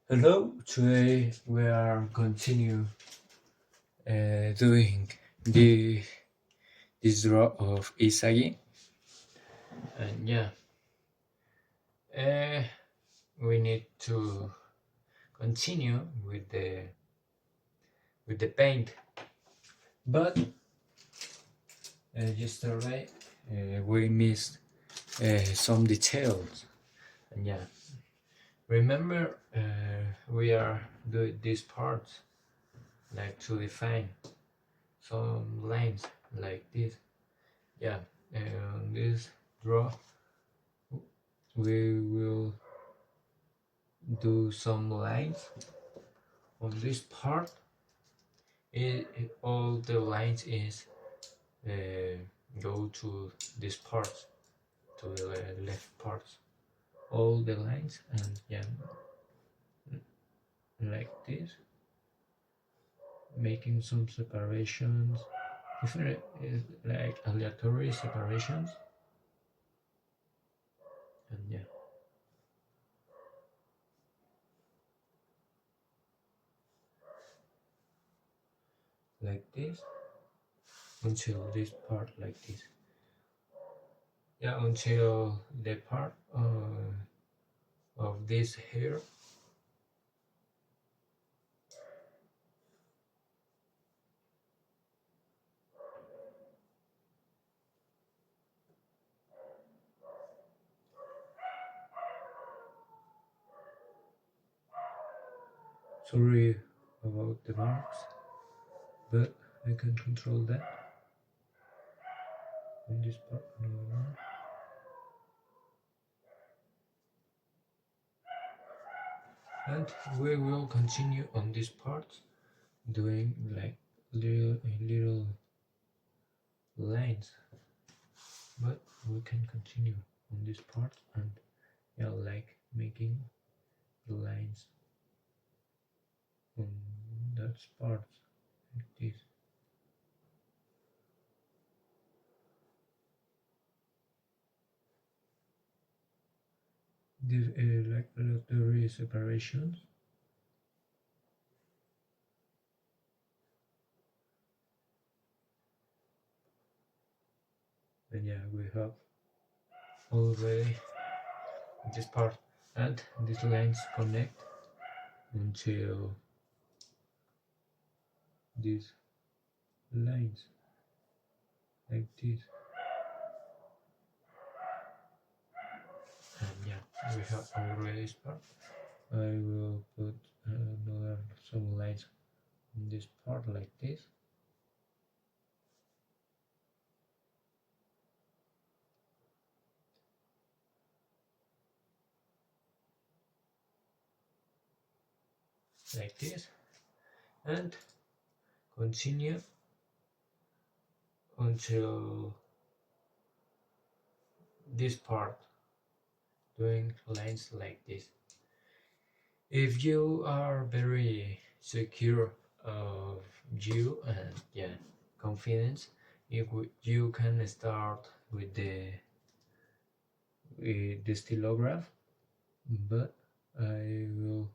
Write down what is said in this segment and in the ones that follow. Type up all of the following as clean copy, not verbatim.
Hello, today we are continue doing the this draw of Isagi, and yeah, uh, we need to continue with the paint. But yesterday we missed some details, and yeah, remember we are doing this part like to define some lines like this. Yeah, this draw we will do some lines on this part. All the lines is uh, go to this part, to the left parts, all the lines, and yeah, like this, making some separations, different like aleatory separations, and yeah, like this until this part, like this. Yeah, until the part of this here. Sorry about the marks, but I can control that in this part. And we will continue on this part doing like little lines, but we can continue on this part and yeah, like making the lines on that part like this. These like aleatory separations. And yeah, we have already this part, and these lines connect until these lines like this. And yeah, we have already this part. I will put another some lines in this part like this. Like this, and continue until this part, doing lines like this. If you are very secure of you and yeah, confidence, you can start with the stylograph, but I will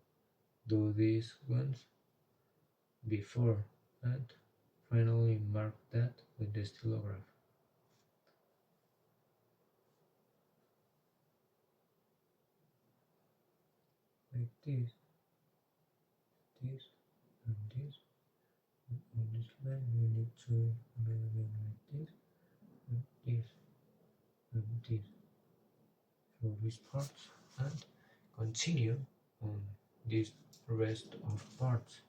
do this once before and finally mark that with the stylograph. Like this, this, and this. And on this line we need to make them like this, and this, and this for these parts, and continue on this rest of parts.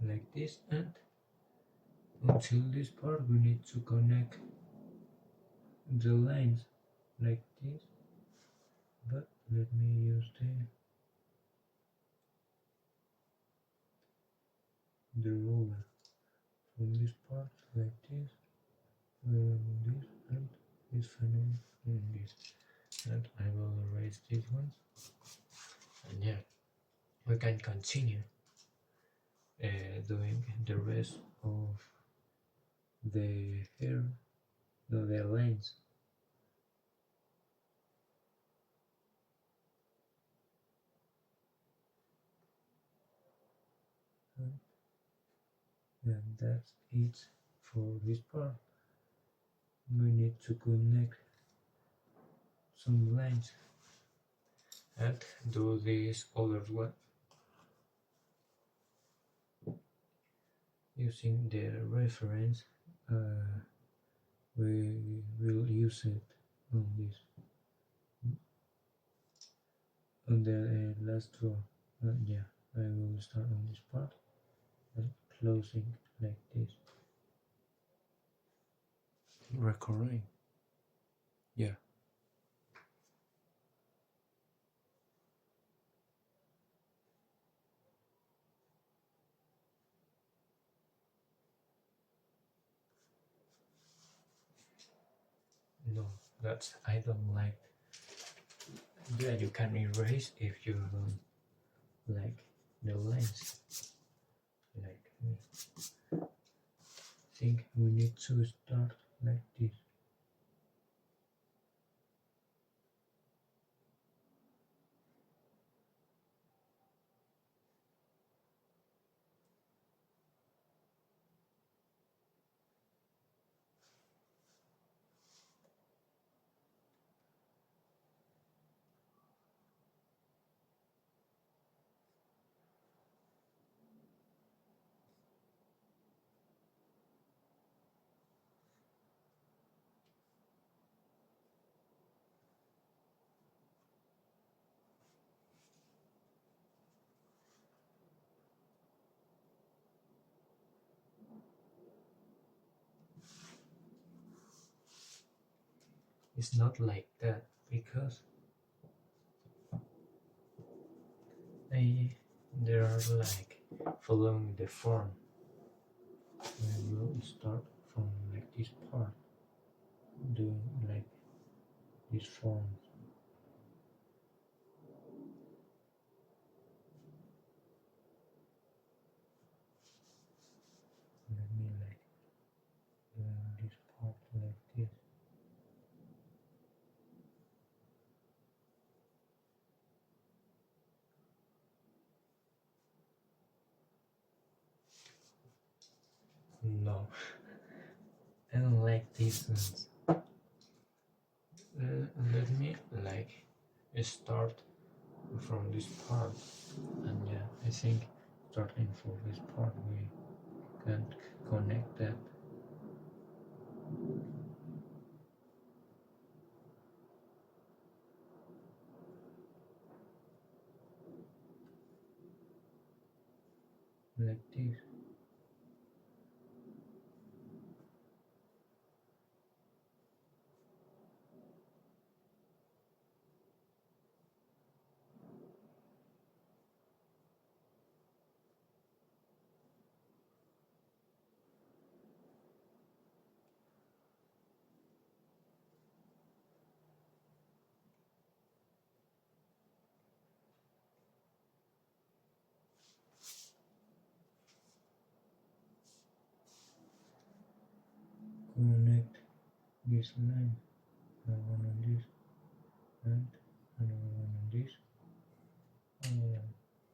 Like this, and until this part we need to connect the lines like this, but let me use the ruler from this part like this, this and this final in this, and I will erase these ones, and yeah, we can continue doing the rest of the hair, no, the lines. And that's it for this part. We need to connect some lines and do this other one using the reference. We will use it on this, on the last row. Yeah, I will start on this part and closing like this. Recurring. Yeah. No, that's I don't like. Yeah, you can erase if you don't like the lines. Like me. Think we need to start like this. It's not like that because they are like following the form. We will start from like this part, doing like this form. Let me like doing this part like this. No, I don't like these ones. Let me like start from this part, and yeah, I think starting for this part we can connect that. Like this. Connect this line, another one on this, and another one on this, and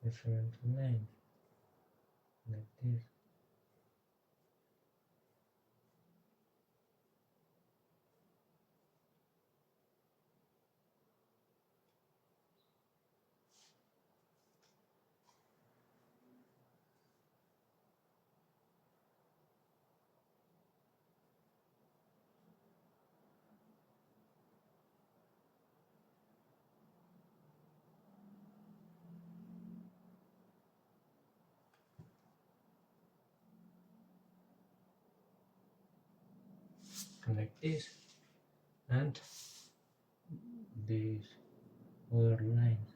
different lines, like this. Like this, and these other lines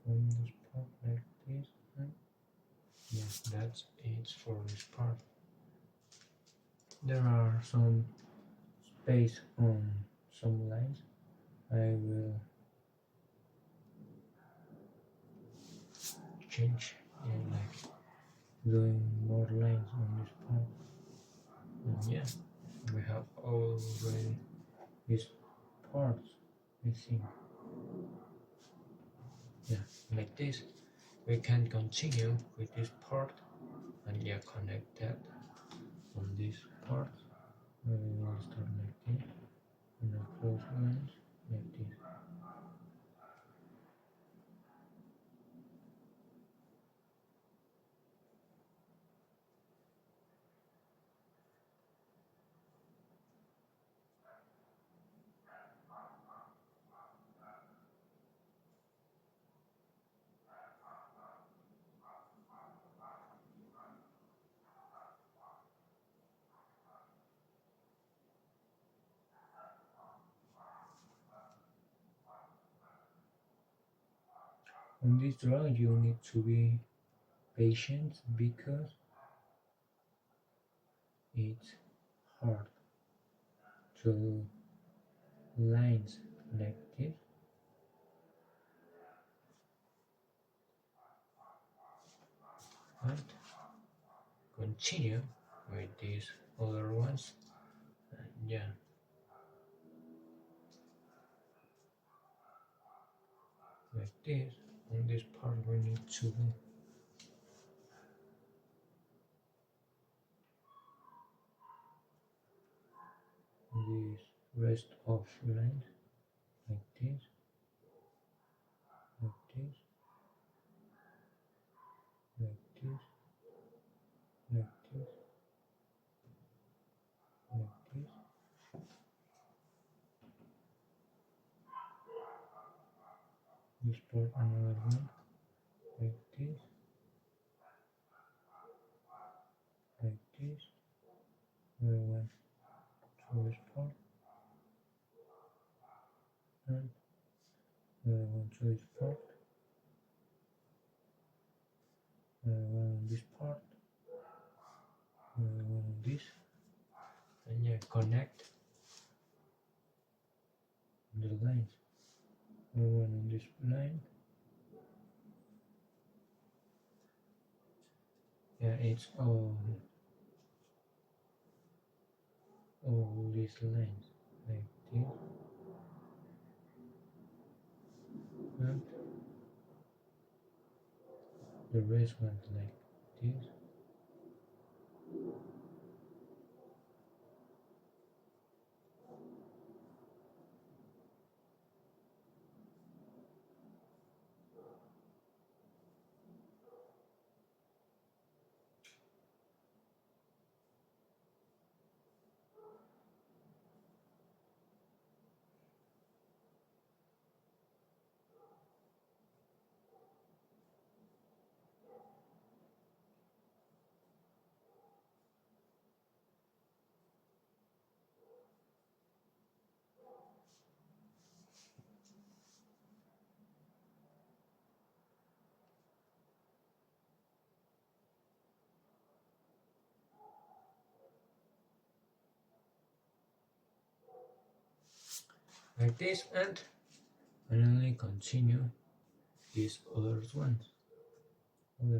from this part like this, and yeah, that's it for this part. There are some space on some lines. I will change, like doing more lines on this part. And yeah, we have already these parts, I think. Yeah, like this. We can continue with this part and yeah, connect that on this part. We will start like this and a close lines like this. On this drawing you need to be patient because it's hard to lines like this and continue with these other ones. And yeah, like this. On this part we need to do this rest of lines like this, like this, like this, like this, like this. This part another one like this, like this, another one to this part, and another one to this part, another one on this part, another one on this, and yeah, connect the lines. Another one on this line. Yeah, it's all these lines like this, and the rest ones like this. Like this, and finally continue these other ones, like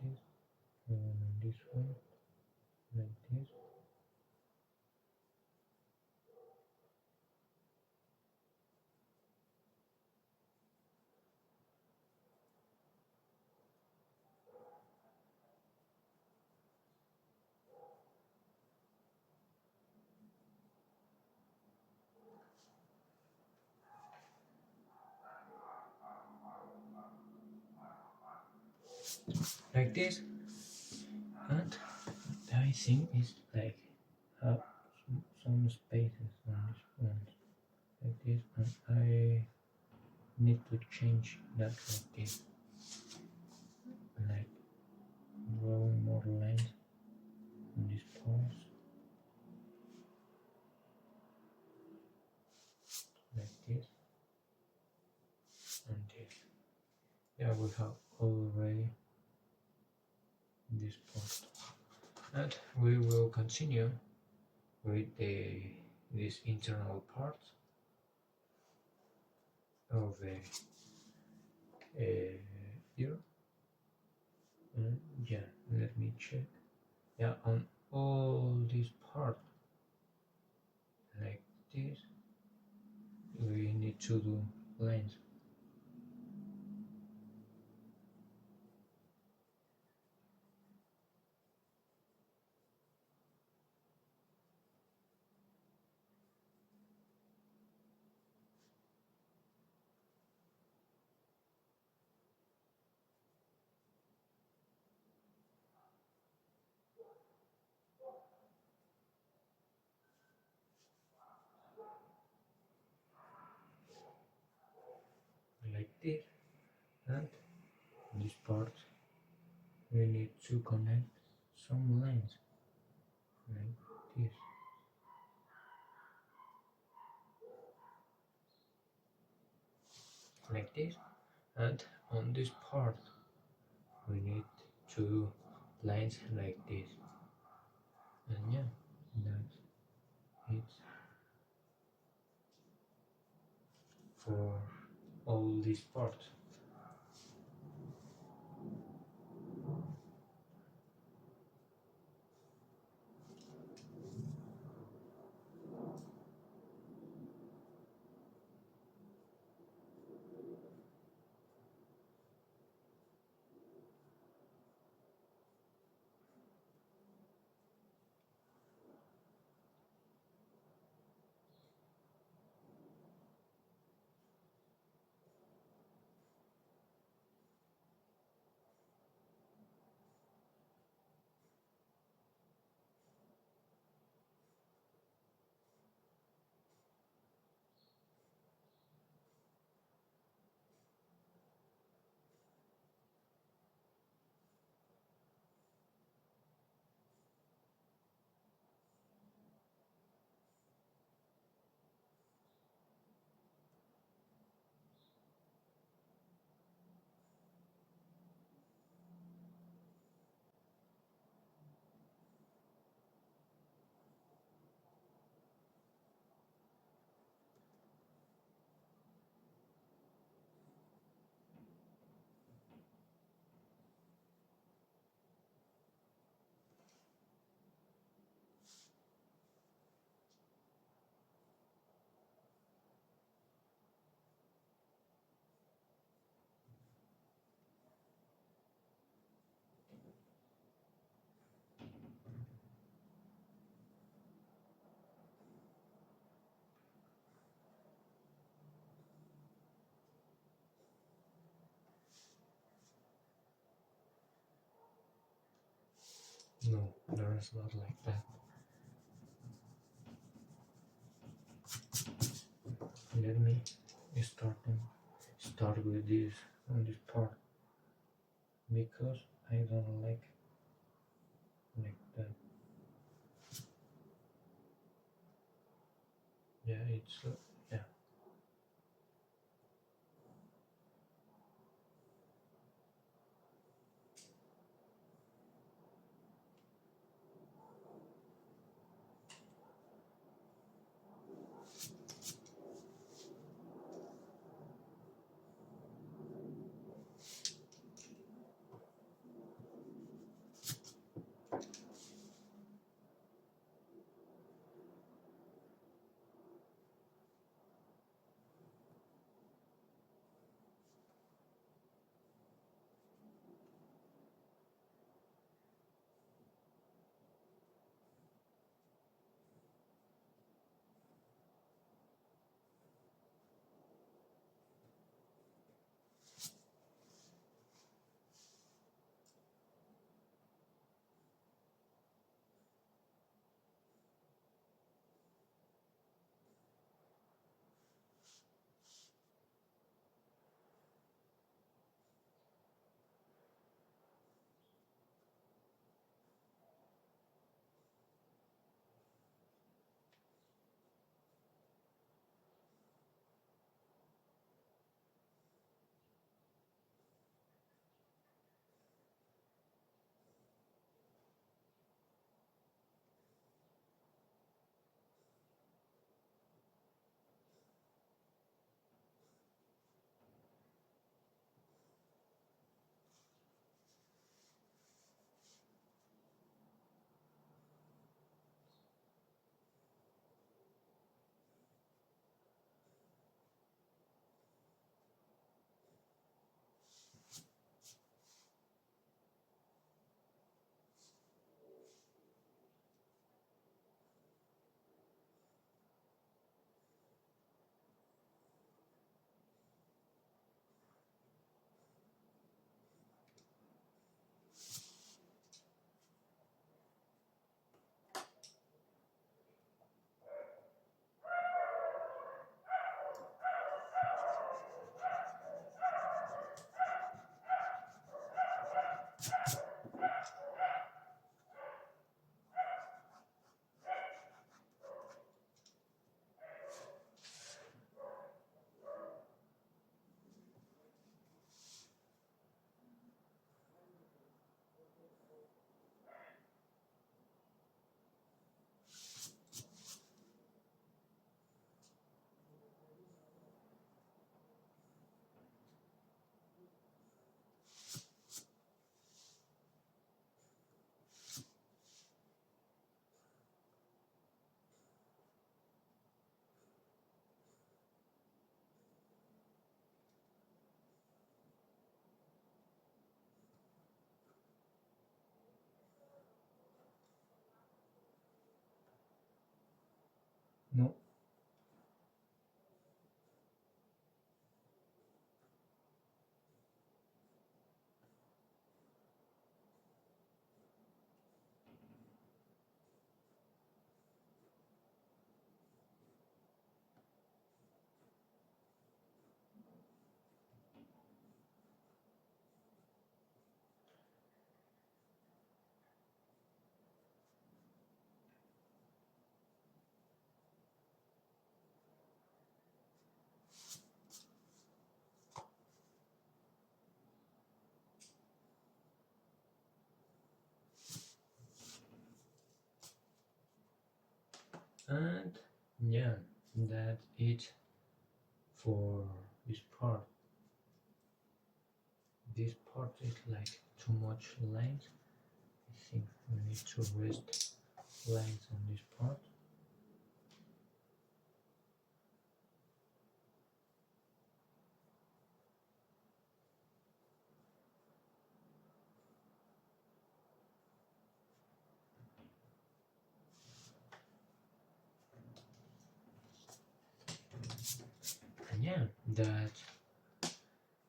this, and on this one, like this. Like this, and I think it's like have some spaces on this one like this, and I need to change that like this, like drawing more lines on these parts. Yeah, we have already this part, and we will continue with this internal part of the ear. And yeah, let me check. Yeah, on all this part like this, we need to do lines like this, and this part we need to connect some lines like this, like this, and on this part we need two lines like this, and yeah, that's it for all these parts. No, there is not like that. Let me start start with this on this part because I don't like that. Yeah, it's yeah. No. And yeah, that's it for this part. This part is like too much lines. I think we need to rest lines on this part. And yeah, that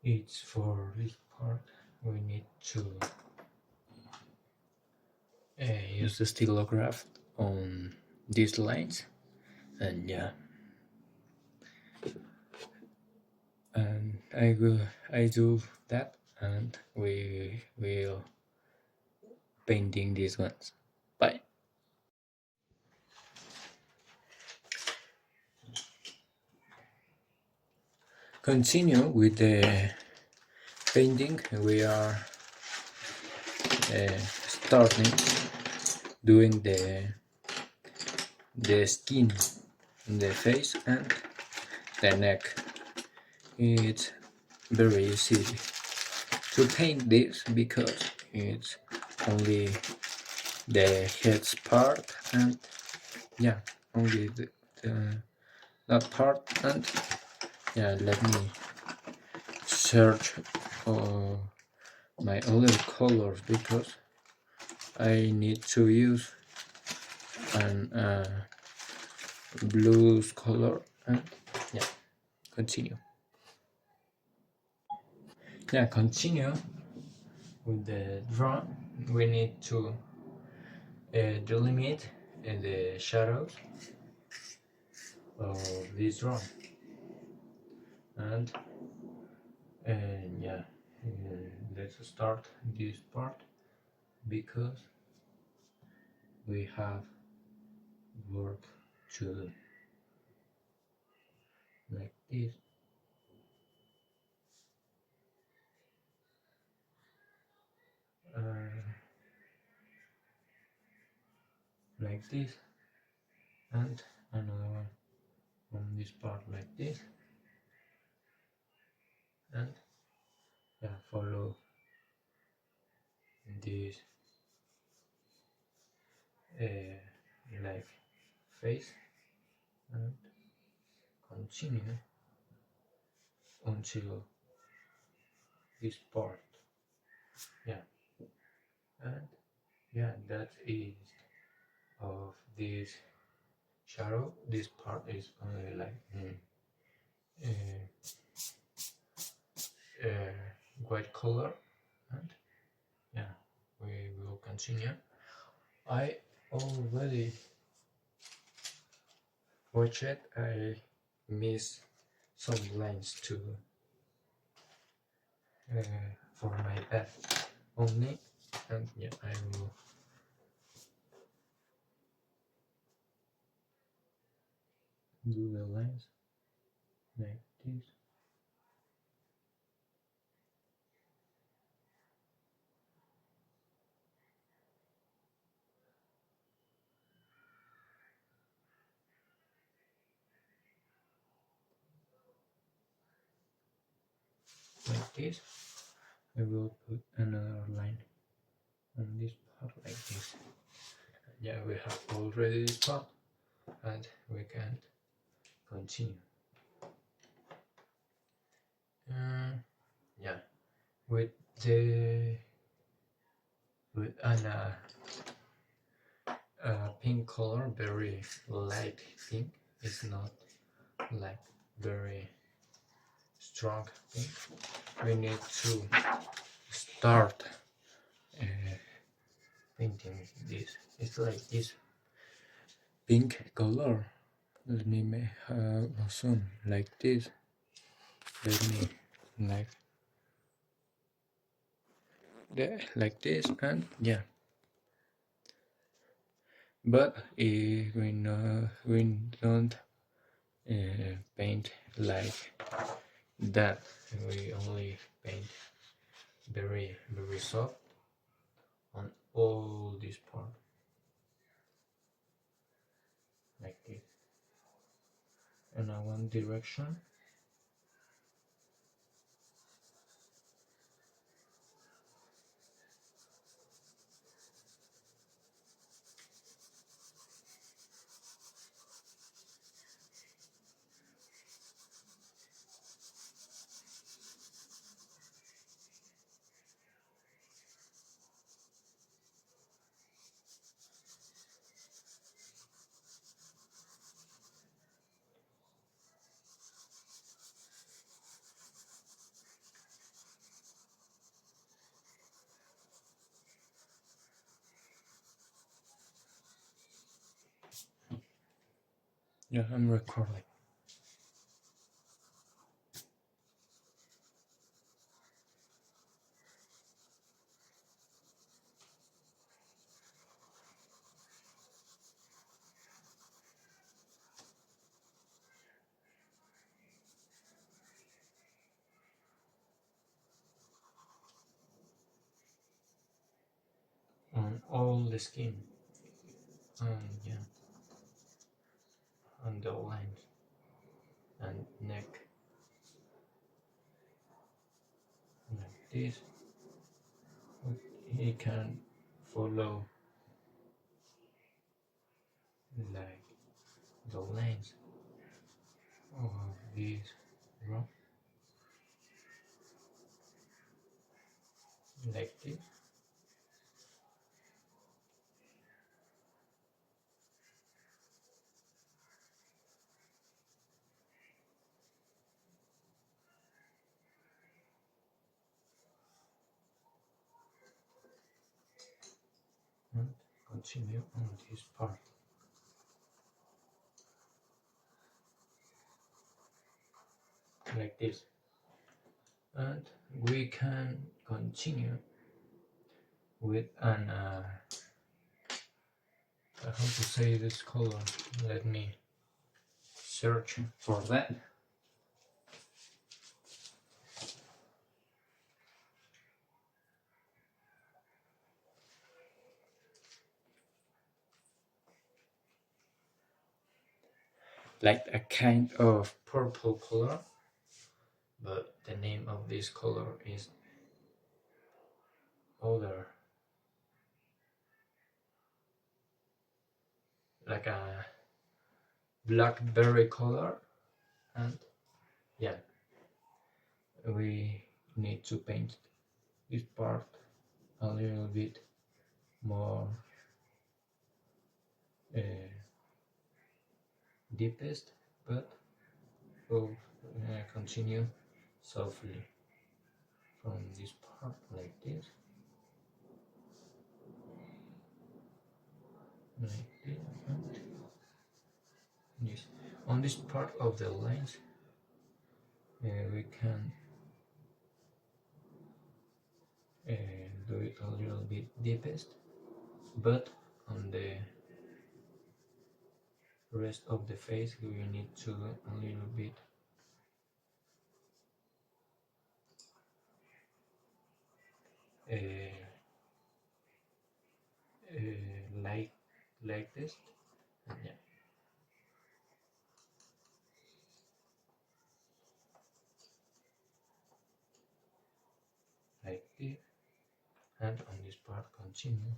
it's for this part. We need to use the stylograph on these lines, and yeah, and I do that, and we will painting these ones. Bye. Continue with the painting. We are starting doing the skin, the face and the neck. It's very easy to paint this because it's only the heads part, and yeah, only that part. And yeah, let me search for my other colors because I need to use an blues color. And yeah, continue. Yeah, continue with the draw. We need to delimit the shadows of this draw, and yeah, let's start this part because we have work to do, like this. Like this, and another one from this part like this, and yeah, follow this like face, and continue until this part. Yeah, and yeah, that is of this shadow. This part is only like white color, and yeah, we will continue. I already watched it. I missed some lines to for my bed only, and yeah, I will do the lines like this. Like this. I will put another line on this part like this. Yeah, we have already this part, and we can continue. Yeah, with an pink color, very light pink, it's not like very strong pink. We need to start painting this. It's like this pink color. Let me make some like this. Let me like this, and yeah. But if we don't paint like that, we only paint very soft on all this part, like this, and on one direction. Yeah, I'm recording. On all the skin, yeah, on the lines and neck, like this. He can follow like the lines of this rock, like this. And continue on this part, like this. And we can continue with an how to say this color. Let me search for that. Like a kind of purple color, but the name of this color is other, like a blackberry color. And yeah, we need to paint this part a little bit more deepest, but we'll continue softly from this part, like this, and this. On this part of the lines, we can do it a little bit deepest, but on the rest of the face we need to do a little bit like this, yeah, like this. And on this part continue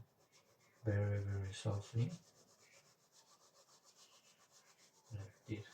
very softly, like this.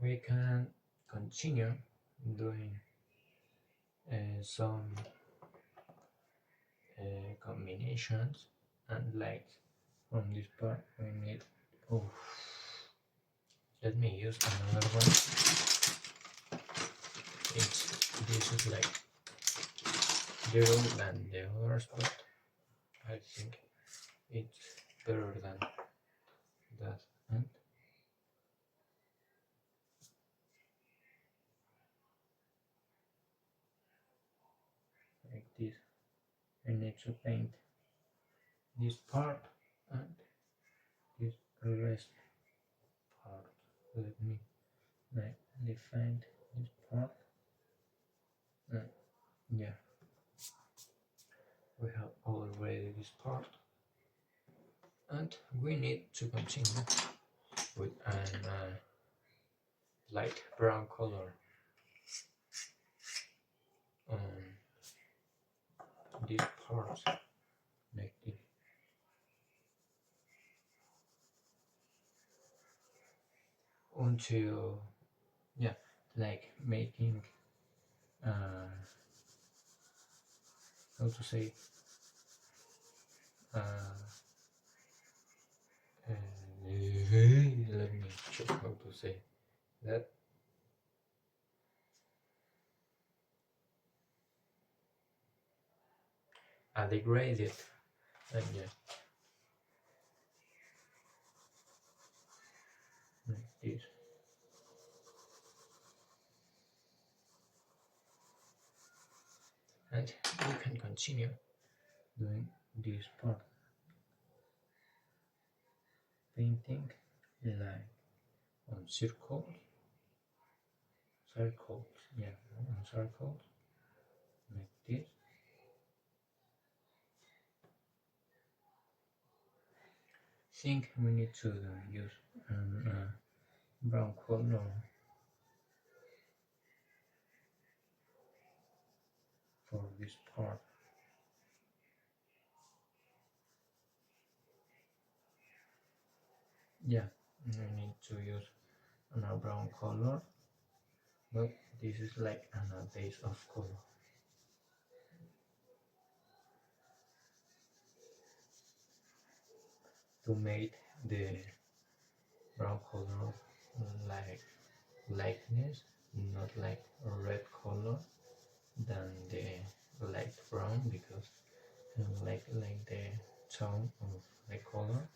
we can continue doing some combinations, and like from this part we need, oh, let me use another one. This is like zero than the other spot. I think it's better than that. And like this, I need to paint this part and this rest part. Let me like define this part. Yeah, we have already this part, and we need to continue with an light brown color on this part, like this. Until, yeah, like making how to say, let me check how to say that. A degraded, yeah, like this. And we can continue doing this part, painting like on circles, yeah, on circles, like this. Think we need to use brown color for this part. Yeah, we need to use a brown color, but this is like a base of color. To make the brown color like lightness, not like a red color than the light brown, because I like the tone of the color.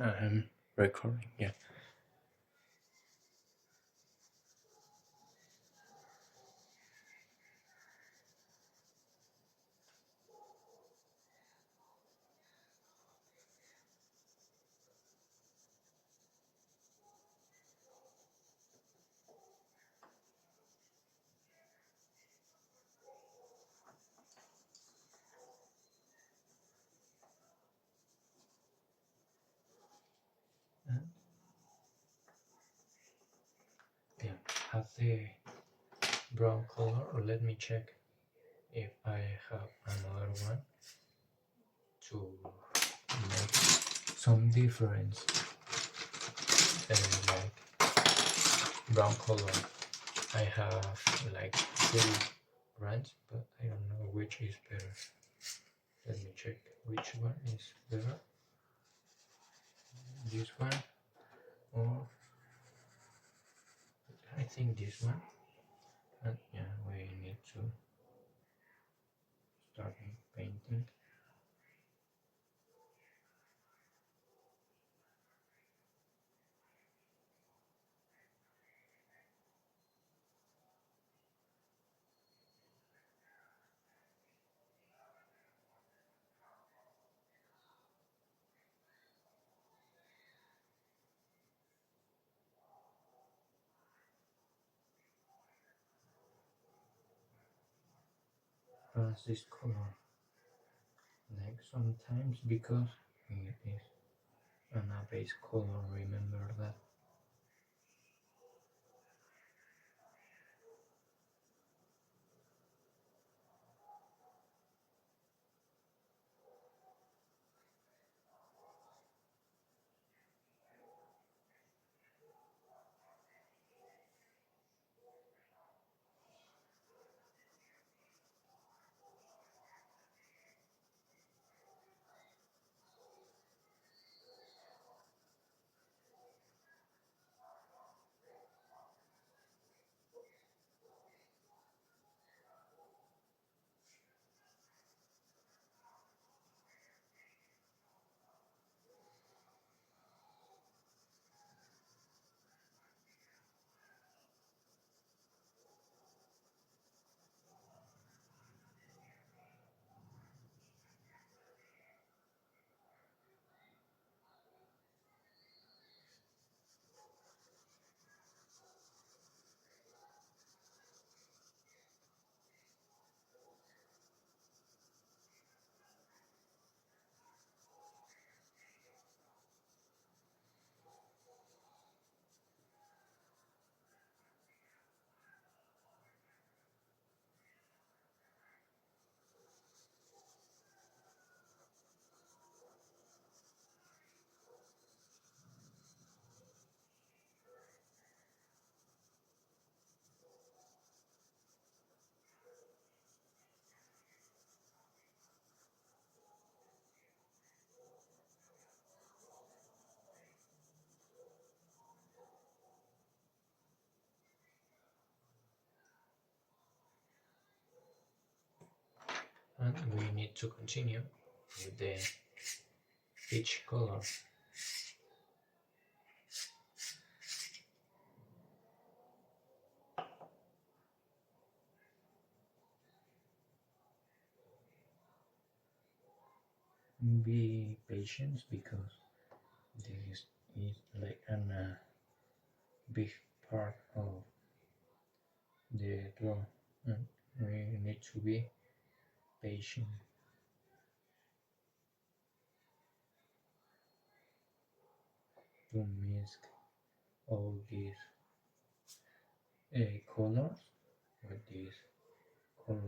I'm recording, yeah. And yeah, have the brown color, or let me check if I have another one to make some difference, like brown color. I have like 3 brands, but I don't know which is better. Let me check which one is better, this one, or I think this one. And yeah, we need to start painting. Pass this color like sometimes, because it is a base color, remember that. and we need to continue with the peach color. Be patient because this is like a big part of the draw, and we need to be patient to mix all these colors with this color.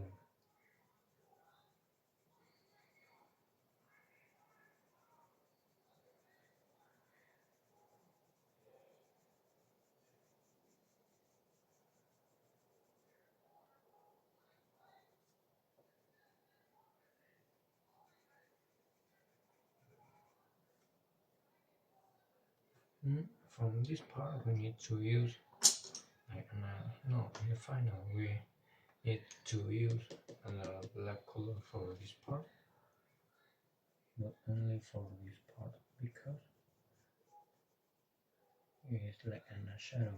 From this part we need to use like no, in the final we need to use a black color for this part, but only for this part because it's like a shadow.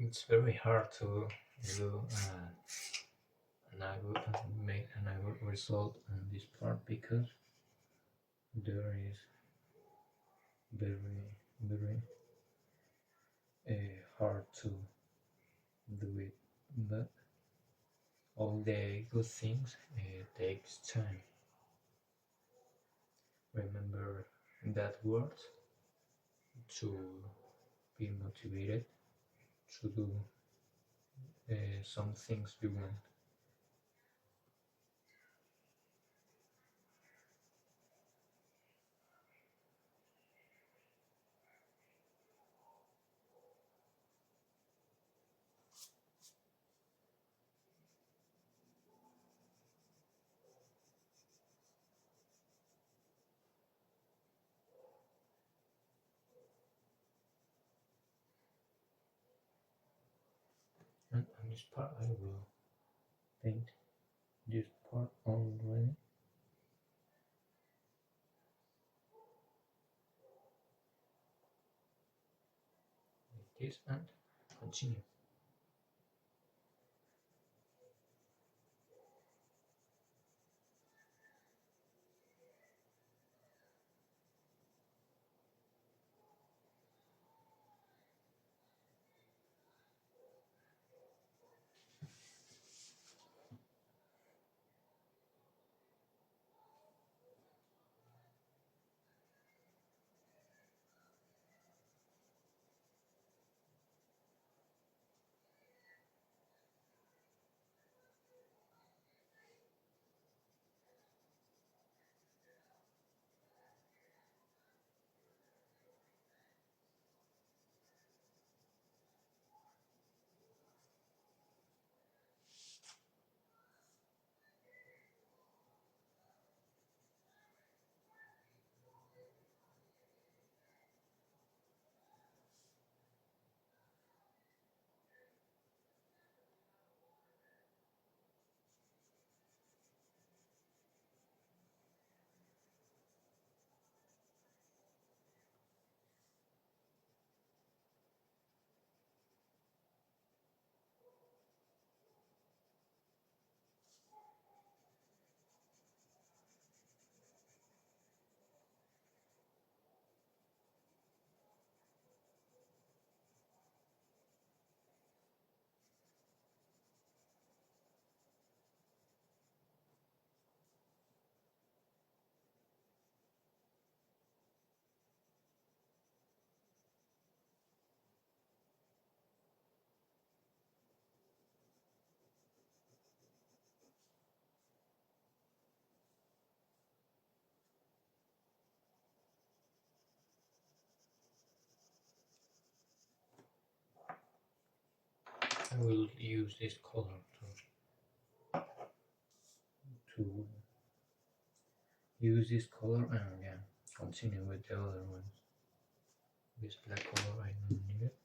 It's very hard to do make an good result on this part because there is very hard to do it, but all the good things takes time. Remember that word to be motivated to do some things you want. And on this part I will paint this part already. Like this and continue. I will use this color to use this color and yeah, continue with the other ones. This black color I don't need it.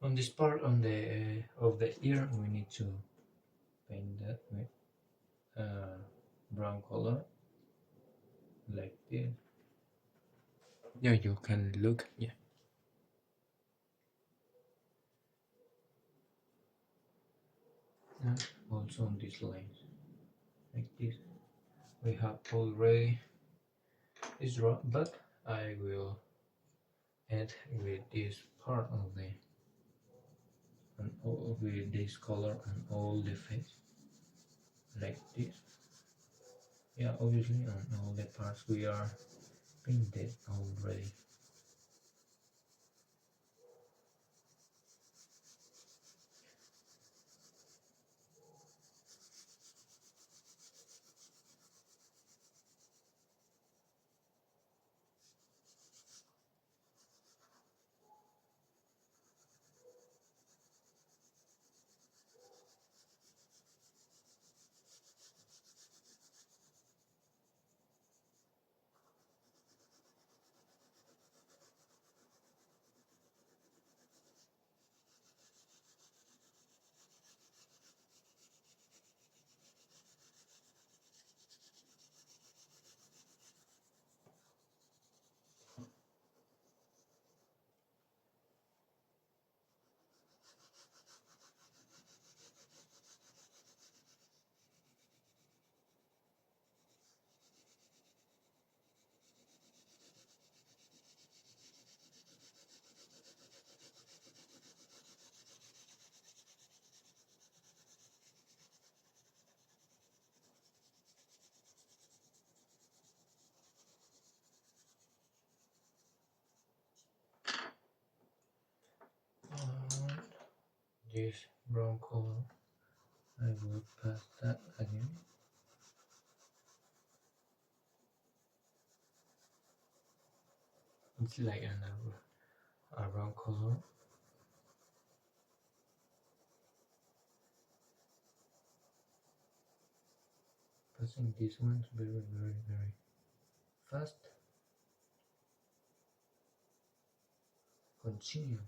On this part on the of the ear, we need to paint that with brown color like this. Yeah, you can look. Yeah. And also on these lines like this. We have already this draw, but I will add with this part of the and with this color on all the face like this. Yeah, obviously on all the parts we are painted already. On this brown color, I will pass that again. It's like a brown color. Passing these ones very fast. Continue.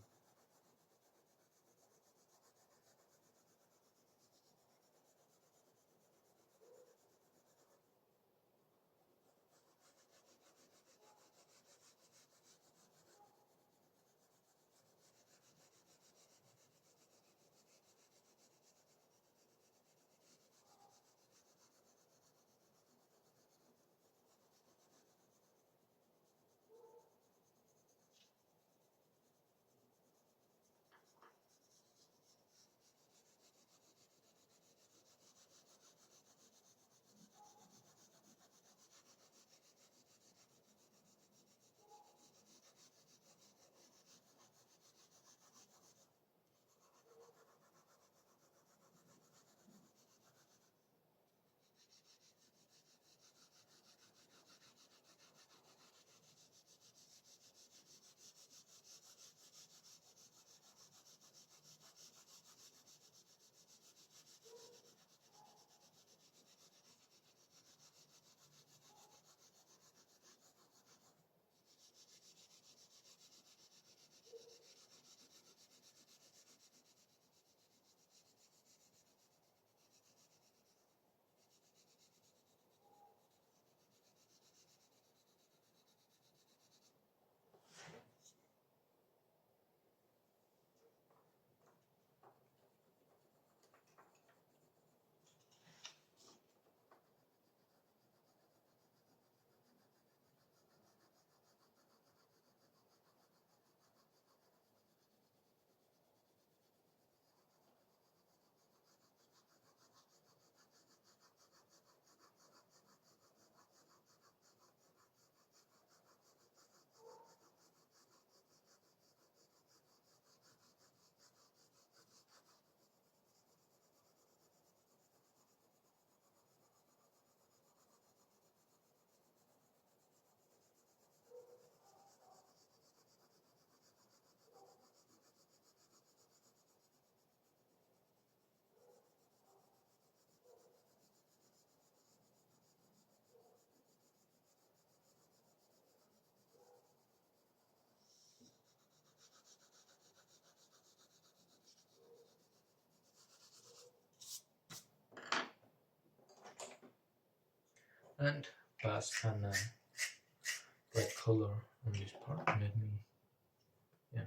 and pass an red color on this part. Let me, yeah.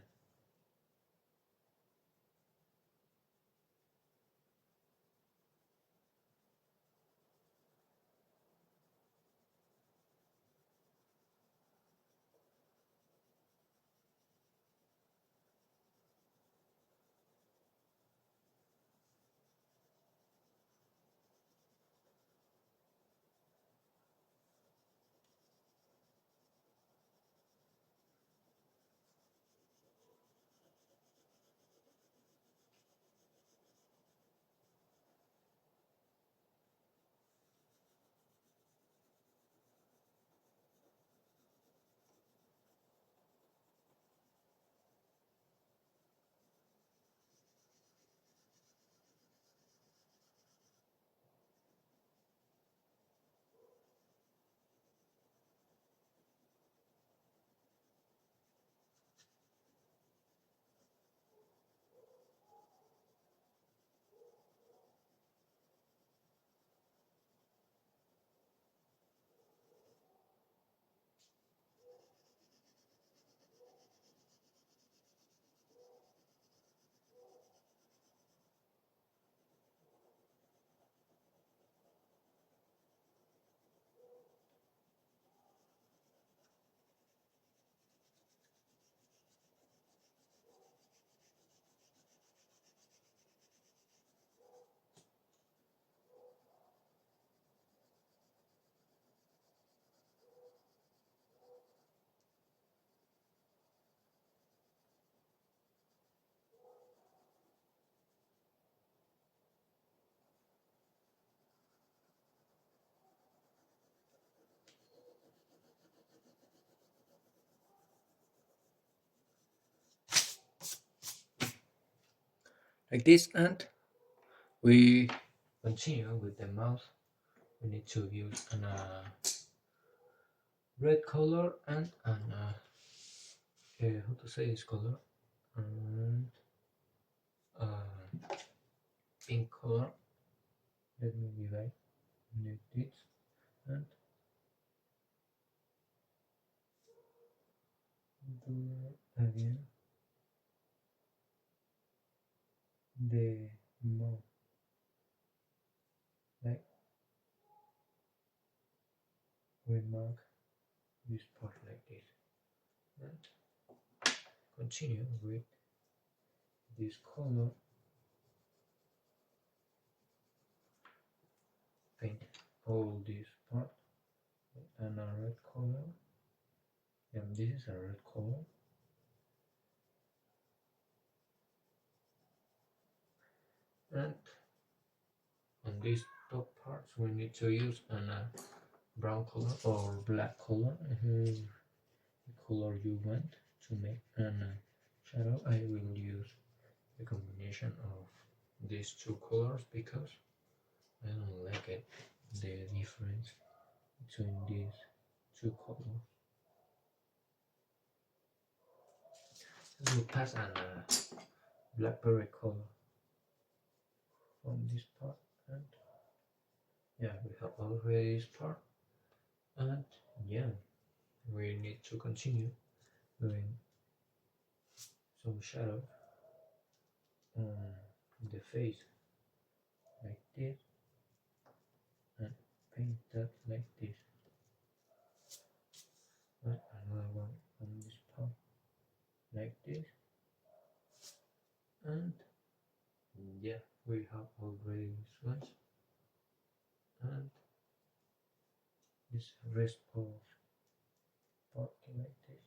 Like this, and we continue with the mouth. We need to use an red color and an how to say this color, and pink color. Let me divide this and do again the mouth, like we mark this part like this, and continue with this color, paint all this part and a red color, and this is a red color, and on these top parts we need to use a brown color or black color, the color you want to make a shadow. I will use the combination of these two colors because I don't like it, the difference between these two colors. We'll pass an blackberry color from this part, and yeah, we have already this part, and yeah, we need to continue doing some shadow on the face like this, and paint that like this, and another one on this part like this, and yeah, we have already these ones, and this rest of part like this.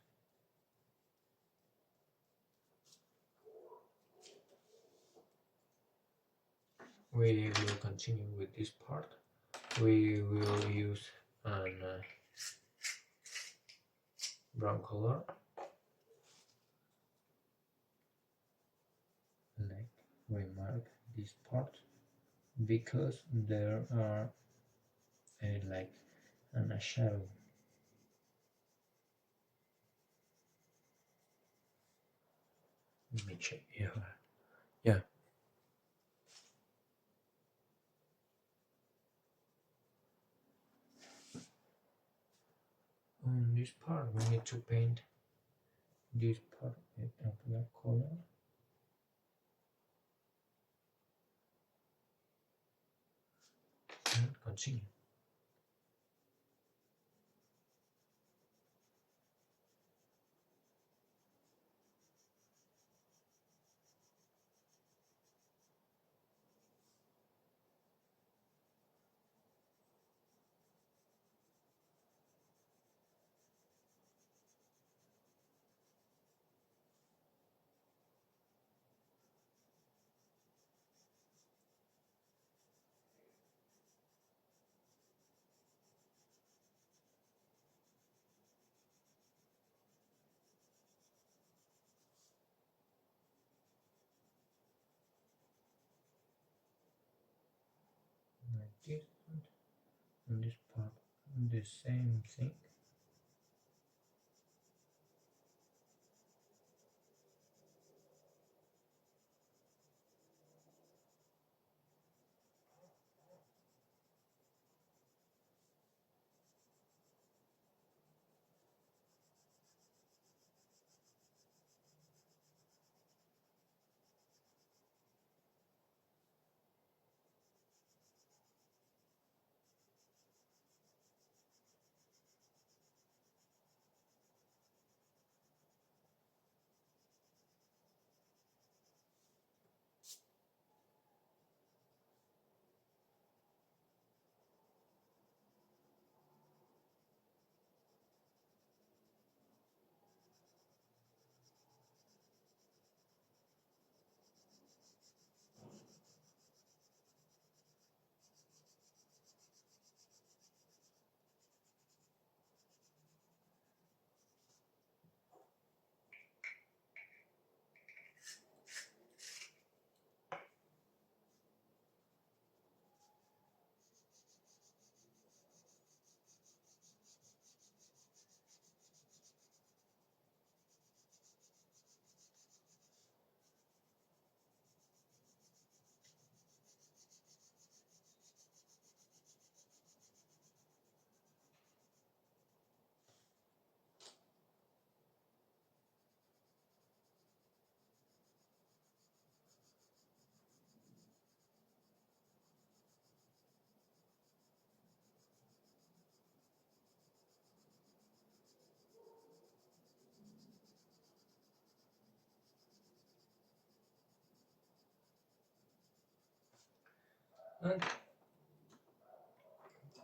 We will continue with this part. We will use an brown color, like we mark this part because there are like a shadow. Let me check here. Yeah. On this part we need to paint this part with a black color. And continue. Like this, and on this part the same thing.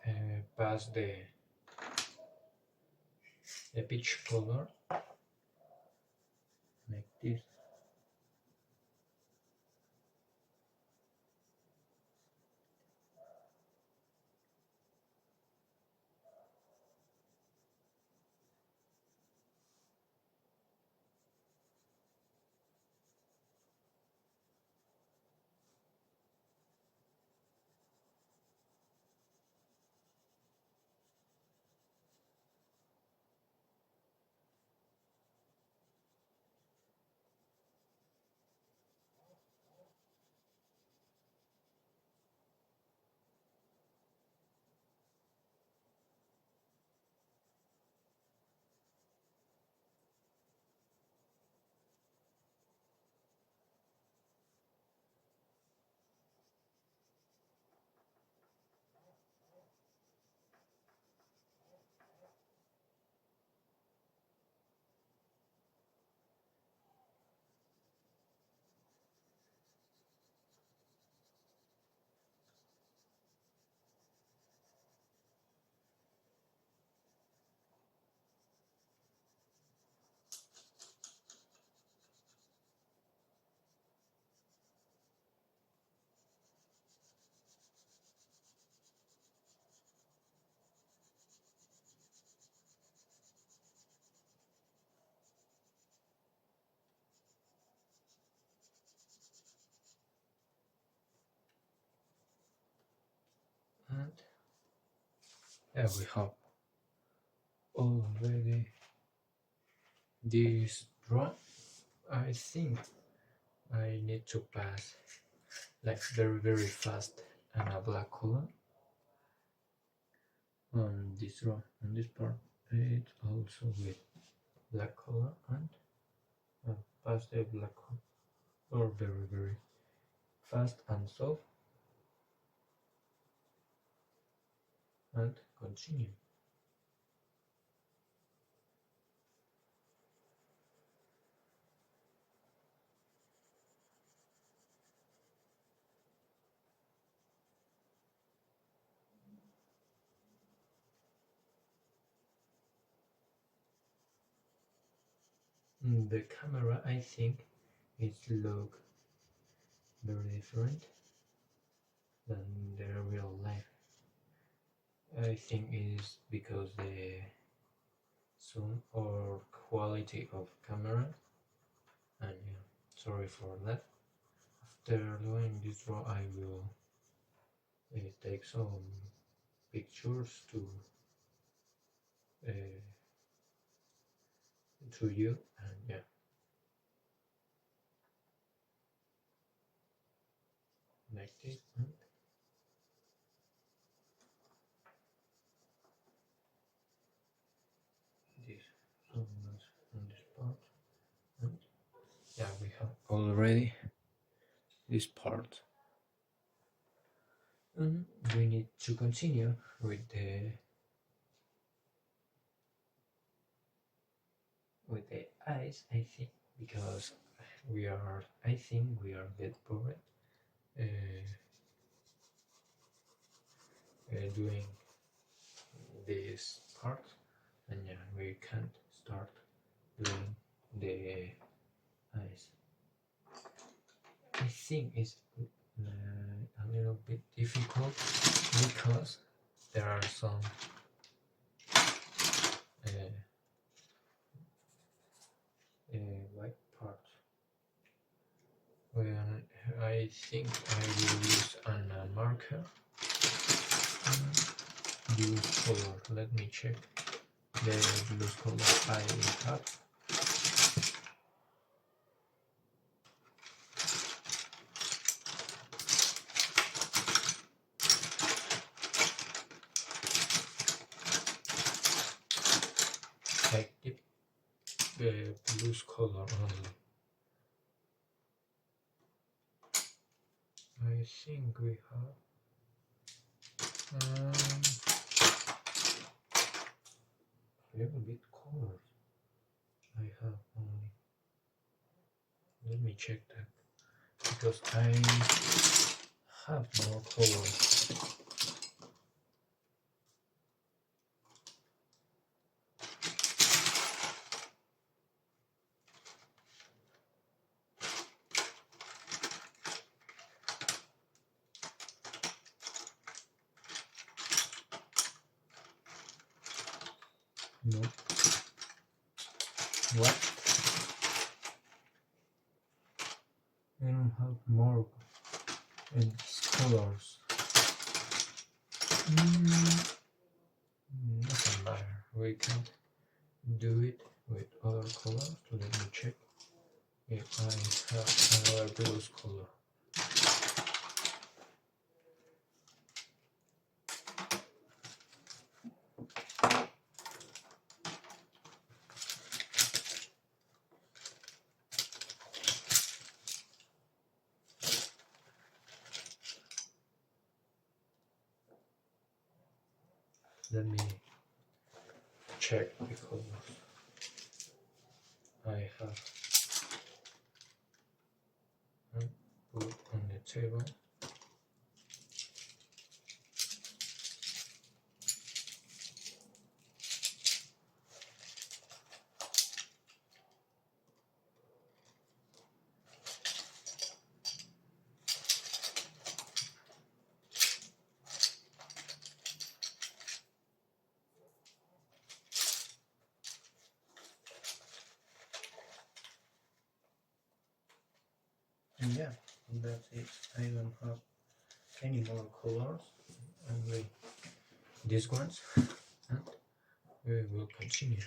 And pass the peach color like this. And yeah, we have already this draw. I think I need to pass like very fast and a black color on this draw, on this part. It's also with black color and pastel black color, or very fast and soft, and continue. The camera, I think, it look very different than the real life. I think it is because the zoom or quality of camera, and yeah, sorry for that. After doing this draw, I will take some pictures uh, to you, and yeah, like this, and this, so much on this part, and yeah, we have already this part, and we need to continue with the eyes, I think, because I think we are get bored uh, doing this part, and yeah, we can't start doing the eyes. I think it's a little bit difficult because there are some white parts. When I think I will use a marker and use color. Let me check the blue color I have. I keep the blue color only. I think we have a little bit colors. I have only. Let me check that because I have more colors. No. What? I don't have more colors. Doesn't matter. We can do it with other colors. Let me check if I have another blue color. Let me check the colors I have and put on the table. And yeah, that's it. I don't have any more colors, only these ones, and we will continue.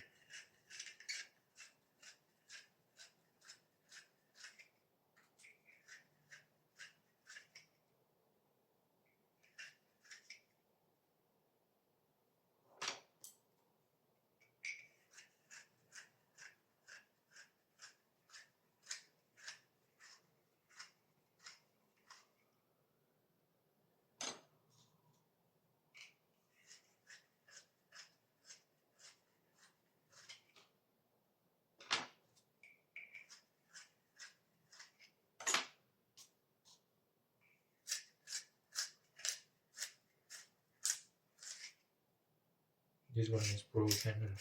This one is broken.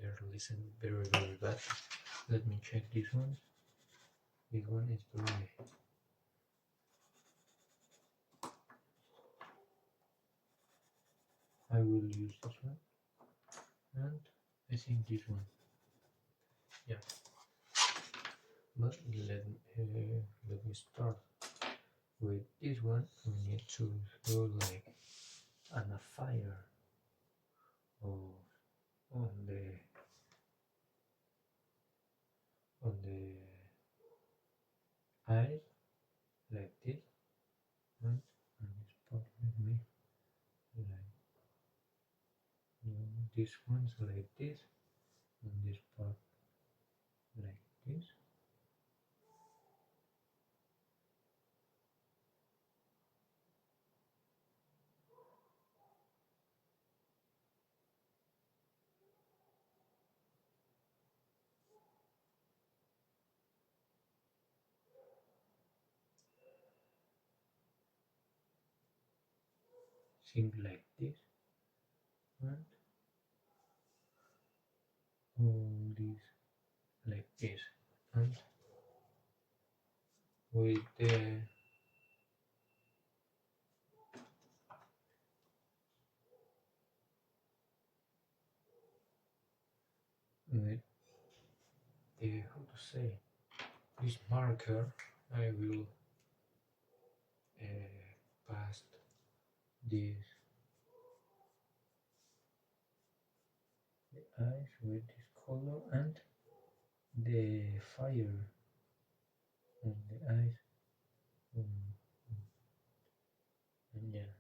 They're listening very bad. Let me check this one. This one is very. I will use this one, and I think this one. Yeah. But let me start with this one. We need to do like a fire of on the eyes like this, and on this part let me like do this ones like this, and this part like this. Think like this, and all this like this, and with the with how to say this marker, I will pass this the eyes with this color and the fire on the eyes, and yeah.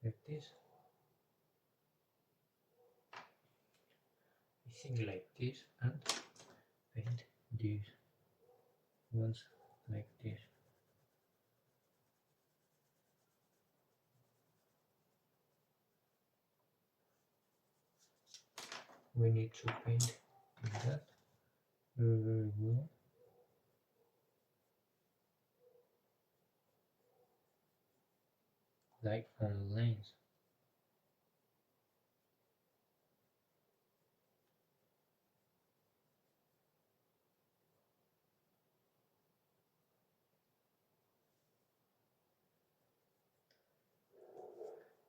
Like this. I think like this, and paint these ones like this. We need to paint that very well. Like on lines.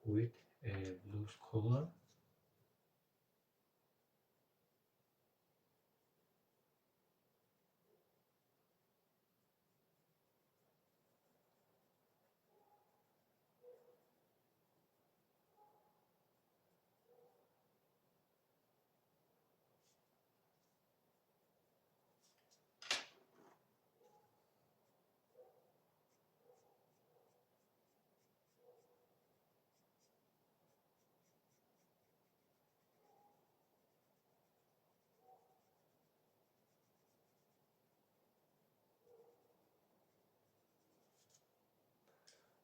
With a loose color.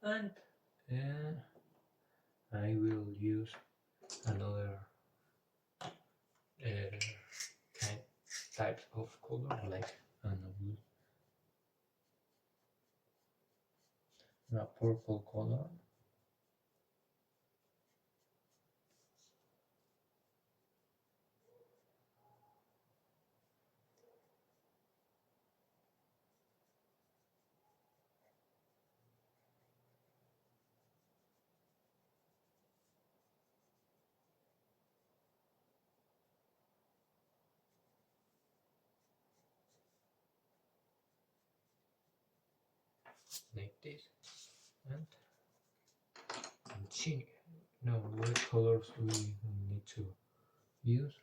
And I will use another kind type of color, like a purple color. Like this, and see now what colors we need to use.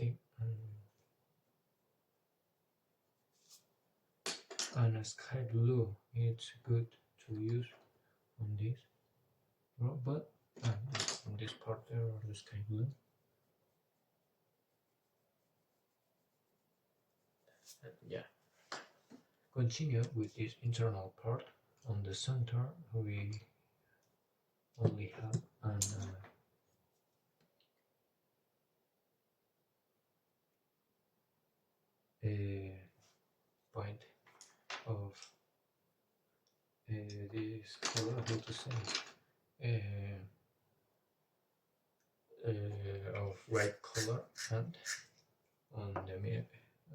think and a sky blue, it's good to use on this, but on this part there, the sky blue. And yeah, continue with this internal part. On the center we only have a point of this color, how to say, of red color, and on the mirror,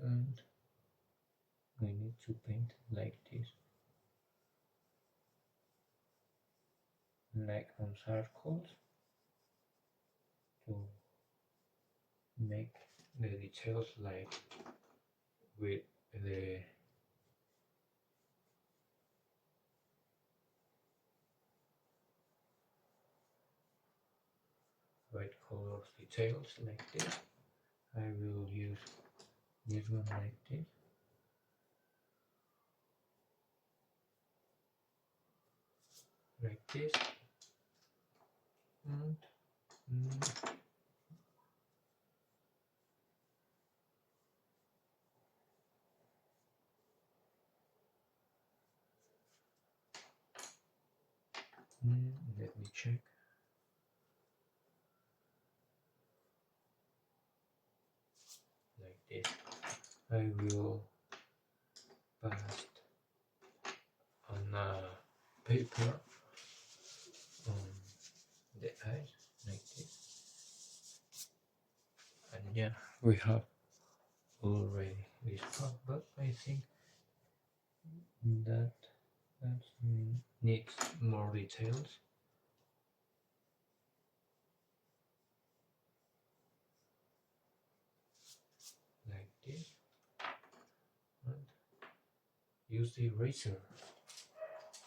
and we need to paint like this, like on circles, to make the details like with the white color details like this. I will use this one like this. Like this. And let me check. Like this. I will paste on a paper on the eyes like this. And yeah, we have already this part, but I think that needs more details. Like this. And use the eraser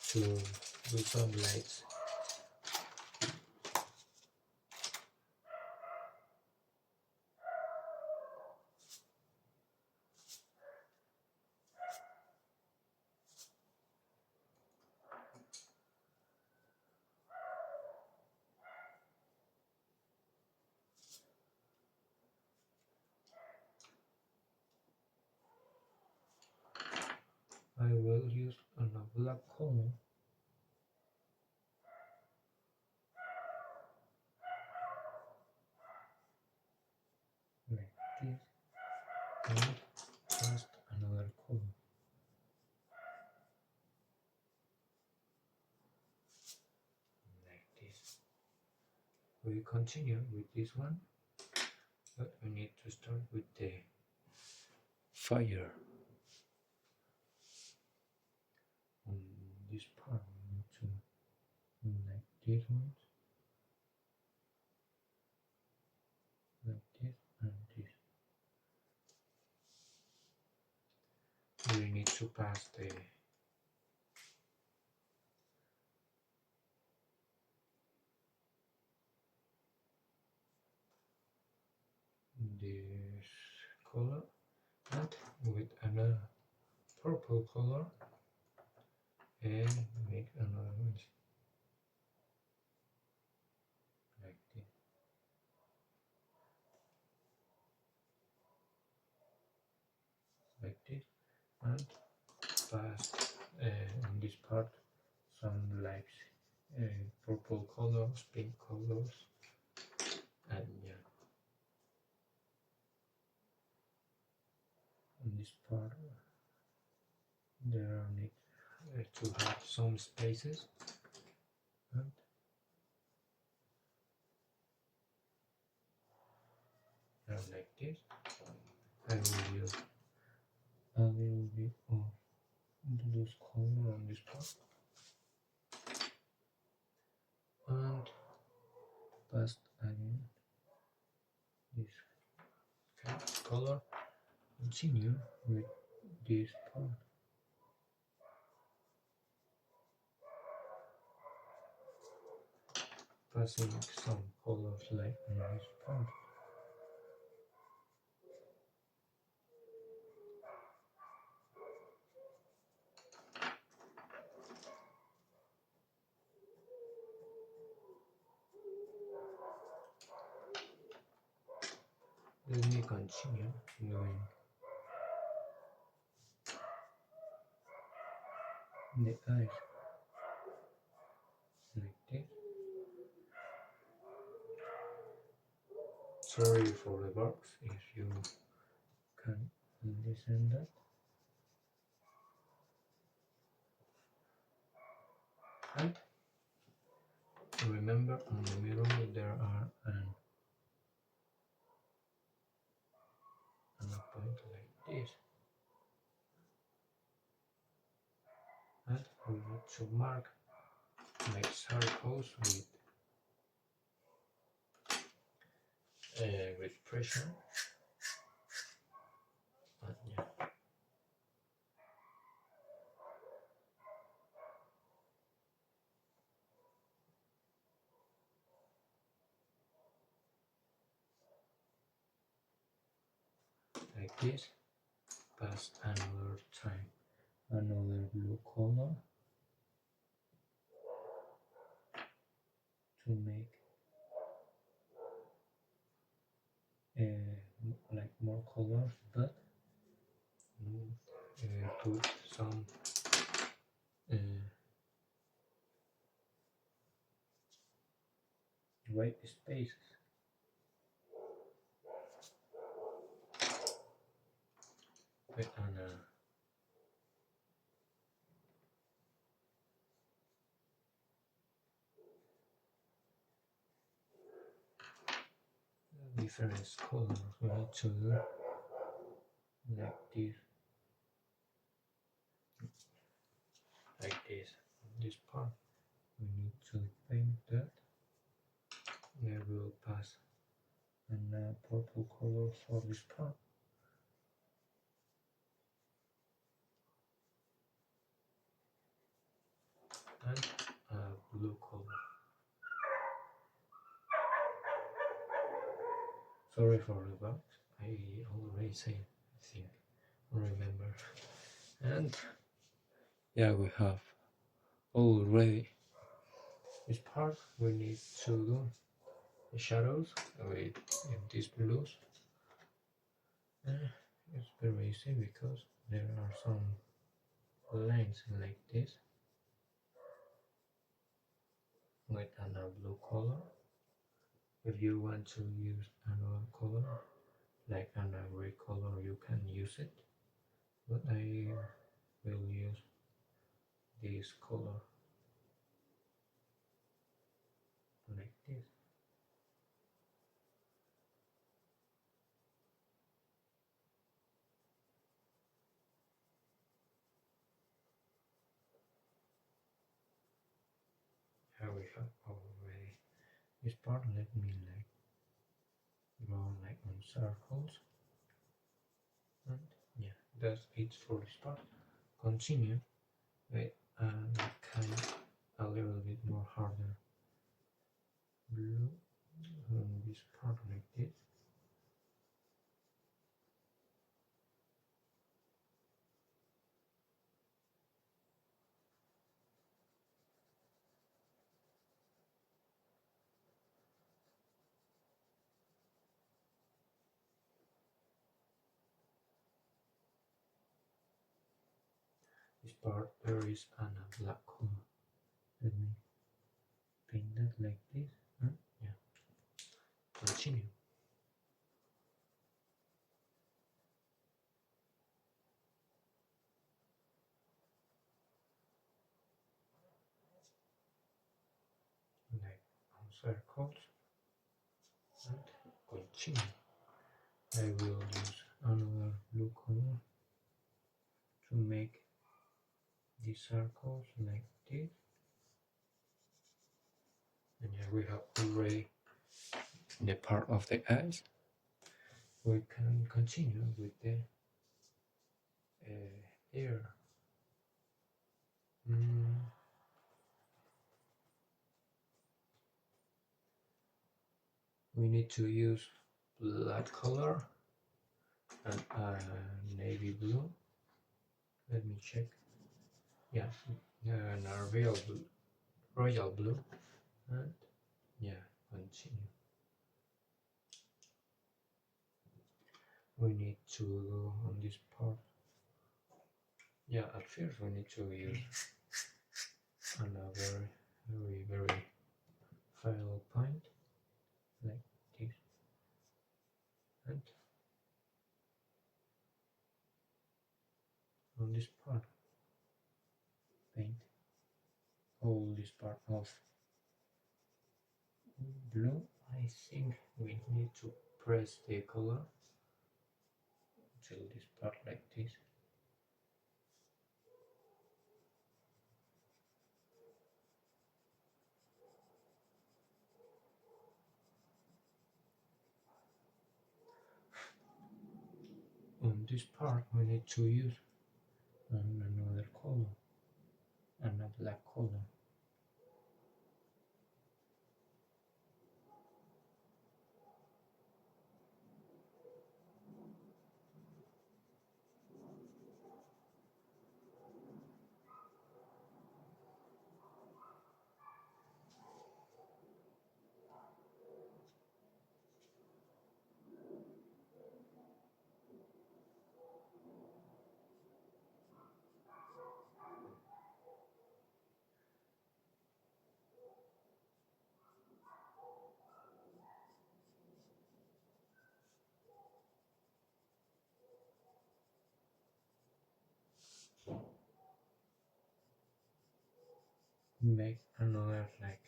to do some lights. I will use a black color like this, and just another color like this. We continue with this one, but we need to start with the fire. On this part we need to do like this one, like this and this. We need to pass this color, and with another purple color, and make another one like this. Like this, and pass in this part some like purple colors, pink colors, and yeah, in this part there need to have some spaces, and like this. I will use a little bit of this color on this part, and pass again this kind of color. Continue with this part. Passing some colors like in this part. Let me continue doing the eyes like this. Sorry for the box if you can listen that. And remember on the mirror there are an point like this. And we need to mark like circles with pressure. And yeah. Like this. Pass another time another blue color to make like more colors, but put some white spaces. Put on a different colors. We need to do like this. Like this part we need to paint that. I will pass a purple color for this part. And a blue color. Sorry for the box, I already said, I think, remember. And yeah, we have already this part. We need to do the shadows with these blues. It's very easy because there are some lines like this with another blue color. If you want to use another color like another gray color, you can use it, but I will use this color like this. Here we have already this part. Let me like draw like on circles, and yeah, that's it for this part. Continue with kind a little bit more harder blue on this part like this. This part there is a black color. Let me paint that like this. Yeah. Continue. Like on circles and continue. I will use another blue color to make the circles like this. And yeah, we have already the part of the eyes. We can continue with the ear. We need to use black color and navy blue. Let me check. Yeah, and a royal blue, and yeah, continue. We need to go on this part. Yeah, at first we need to use another very final point like this, and on this part paint all this part of blue. I think we need to press the color until this part like this. On this part we need to use another color and a black color. Make another like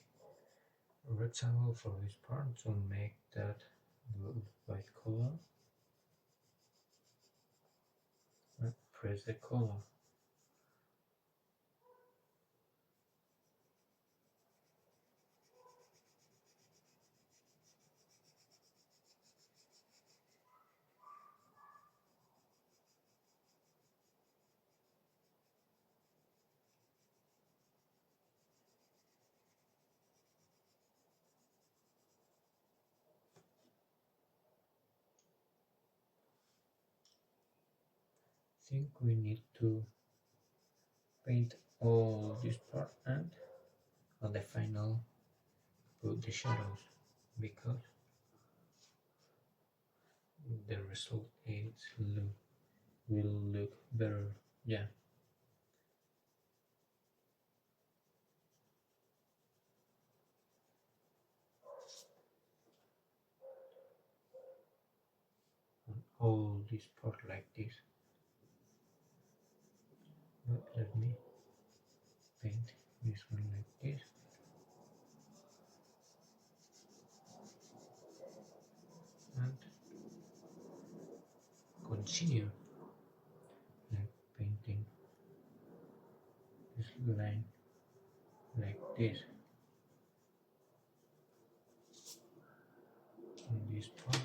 rectangle for this part to make that white color and press the color. Think we need to paint all this part and on the final put the shadows because the result will look better. Yeah. On all this part like this. But let me paint this one like this. And continue like painting this line like this on this part.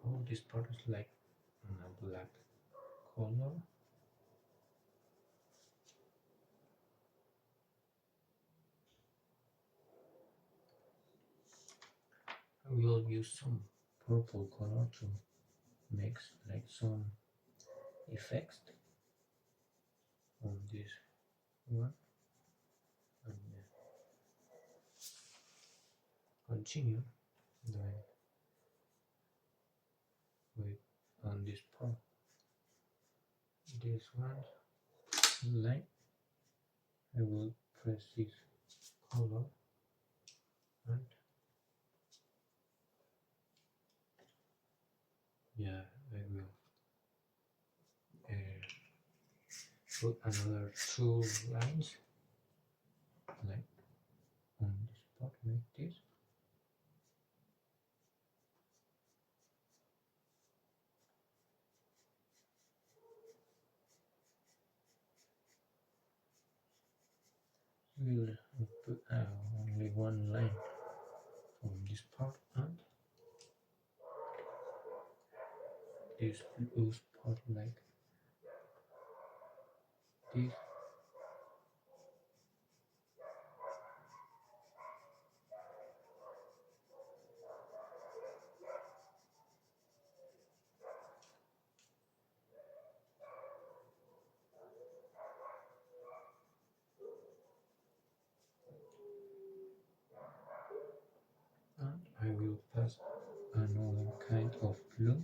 All this part is like a black color. I will use some purple color to mix like some effects on this one and continue then with on this part this one line I will press this color and yeah I will put another two lines like on this part like this. We'll put only one line from this part and this loose part like this. And I will pass another kind of blue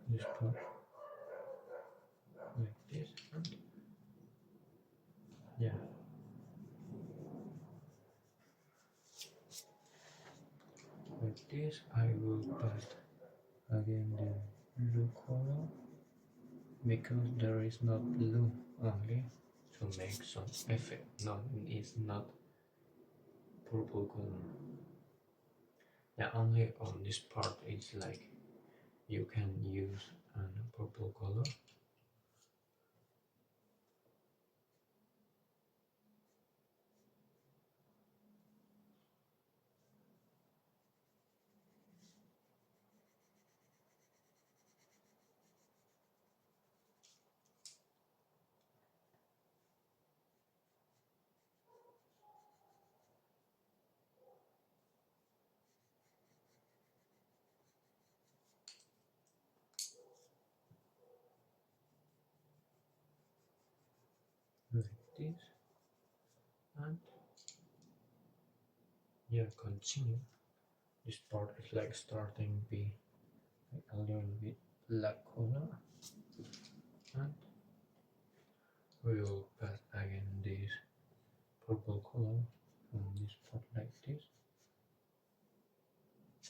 this part like this, and yeah, like this. I will pass again the blue color because there is not blue only to make some effect. No, it's not purple color. Yeah, only on this part it's like you can use a purple color. Like this, and yeah, continue. This part is like starting to be like a little bit black color, and we will pass again this purple color on this part like this,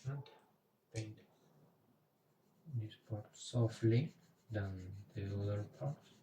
and paint this part softly than the other parts.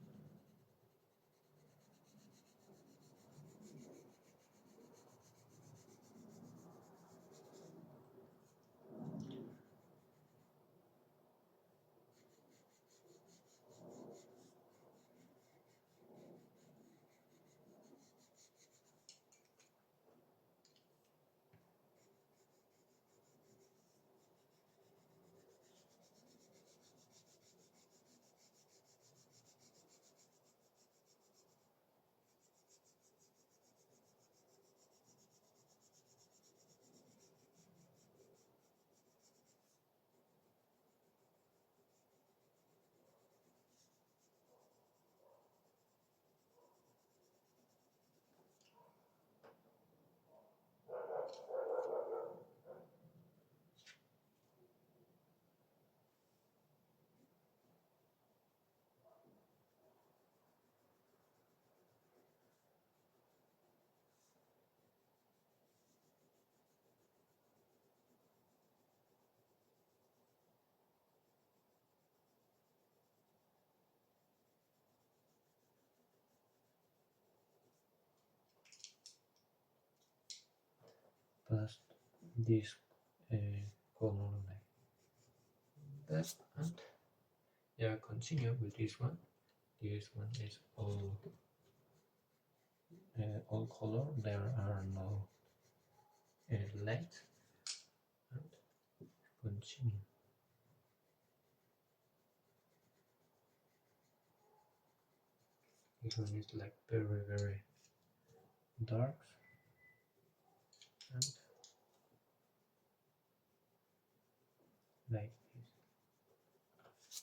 Pass this color like that, and yeah, continue with this one. This one is all color. There are no lights, and continue. This one is like very dark, and like this.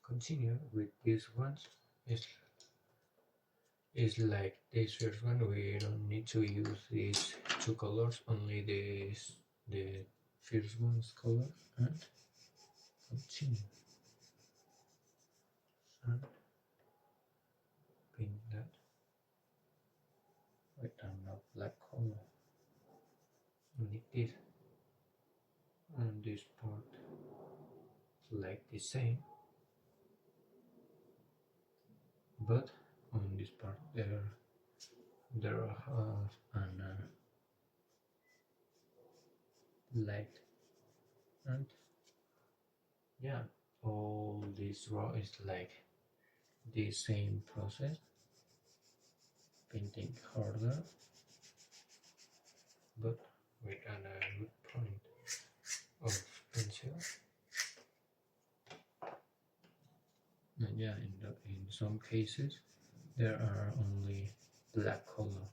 Continue with these ones. Is like this first one. We don't need to use these two colors. Only this the first one's color, and continue. And paint that with a black color. Like this. On this part, like the same, but on this part there have an light, and yeah, all this row is like the same process, painting harder, but with a good point of pencil. And yeah, in some cases there are only black color.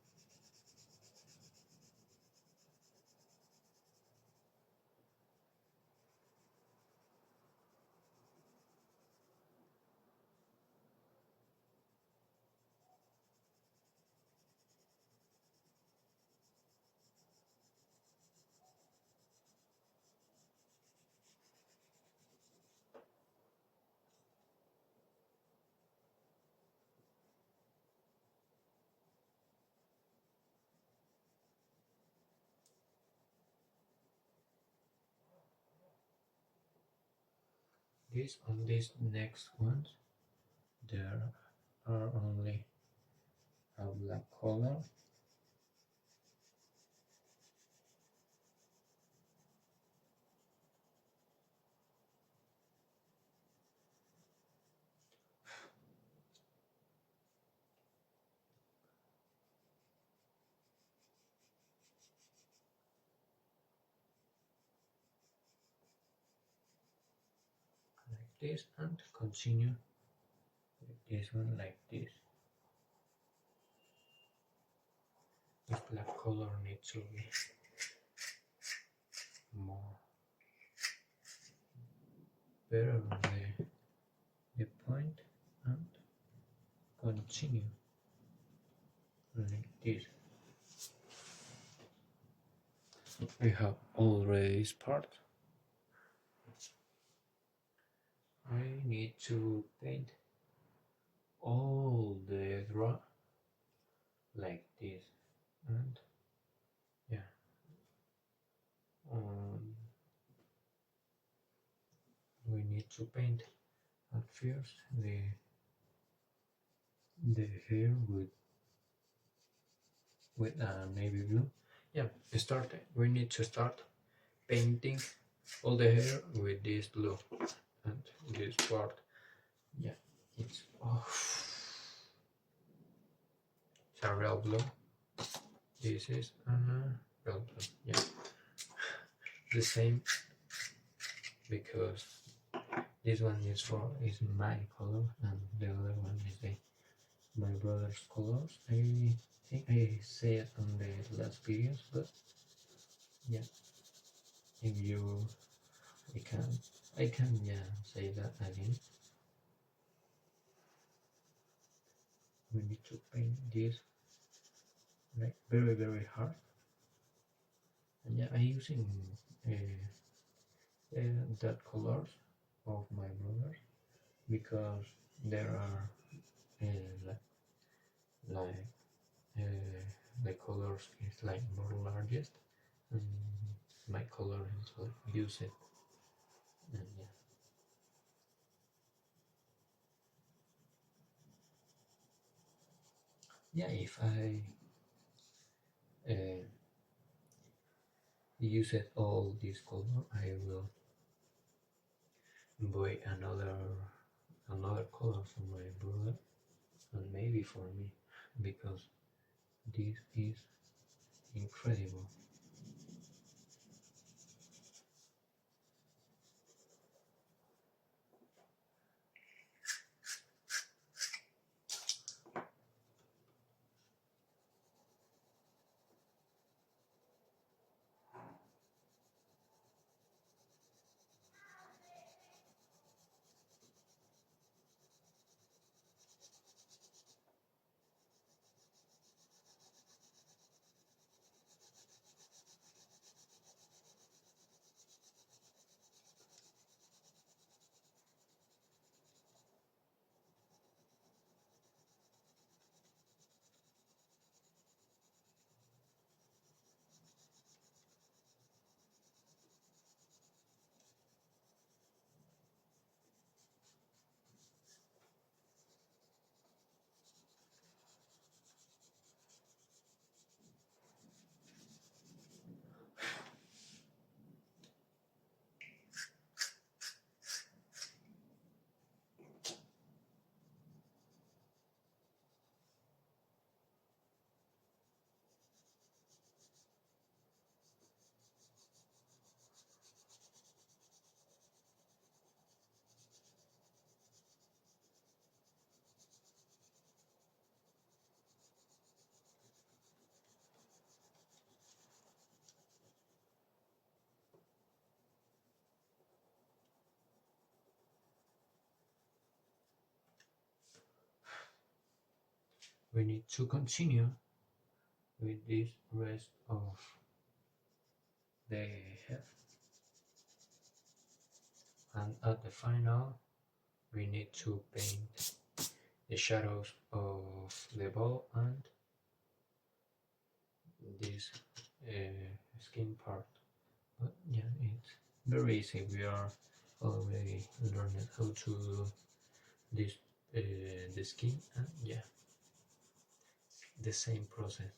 this. On these next ones there are only a black color. Like this, and continue with this one like this. This black color needs to be more better on the point, and continue like this. I have already this part. I need to paint all the draw like this, and yeah, we need to paint at first the hair with navy blue. Yeah, we need to start painting all the hair with this blue, and this part, yeah, it's a real blue. This is a real blue. Yeah, the same, because this one is my color, and the other one is my brother's colors. I think I said on the last videos, but yeah, if you, I can yeah say that again. We need to paint this like very hard, and yeah, I using that colors of my brother, because there are like the colors is like more largest, and my color is like use it, and yeah, if I use it all this color, I will buy another color for my brother, and maybe for me, because this is incredible. We need to continue with this rest of the head, and at the final we need to paint the shadows of the ball and this skin part. But yeah, it's very easy. We are already learned how to do this the skin, and yeah, the same process.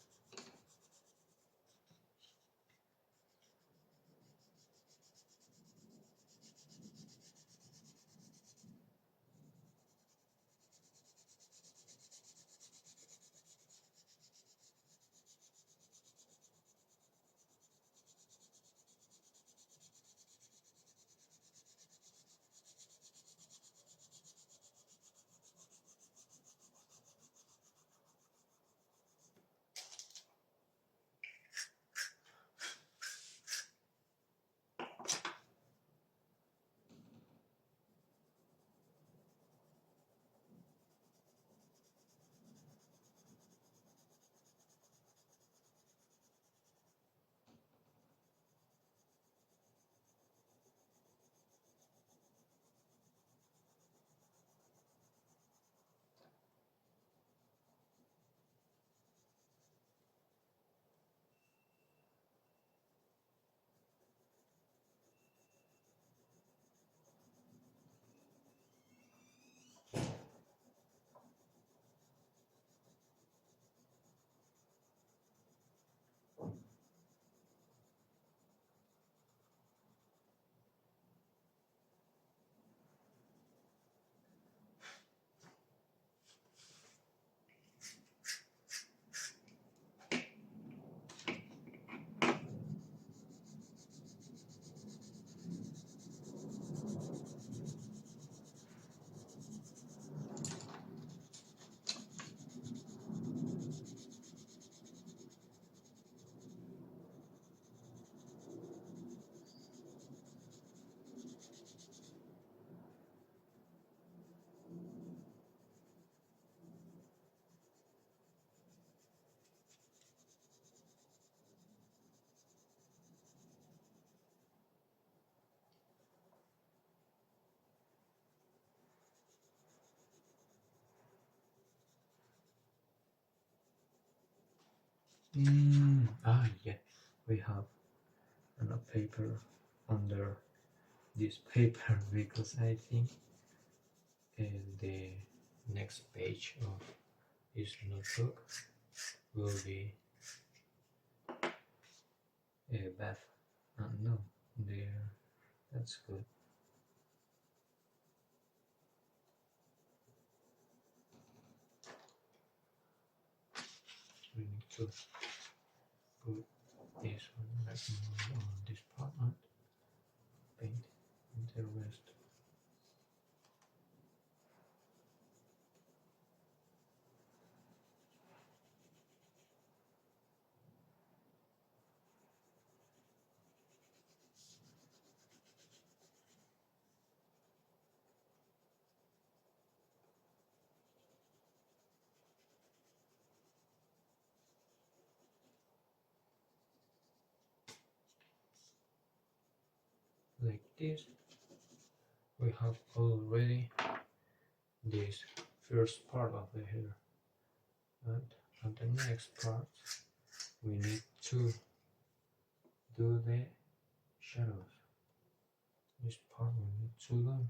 Yeah, we have a paper under this paper because I think the next page of this notebook will be a bath. No, there, that's good. We need to put this one like on this part and paint the rest. Like this, we have already this first part of the hair, and on the next part we need to do the shadows. This part we need to do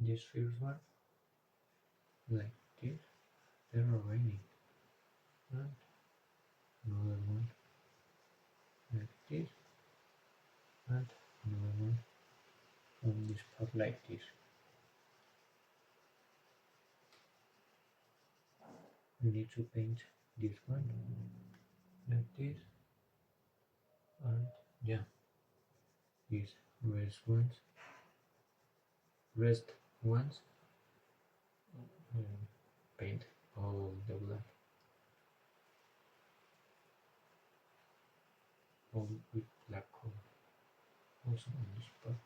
this first one like this. There are raining, and another one like this, and another one on this part like this. We need to paint this one like this, and yeah, these rest ones, paint all the black, all with black color. Also on this part.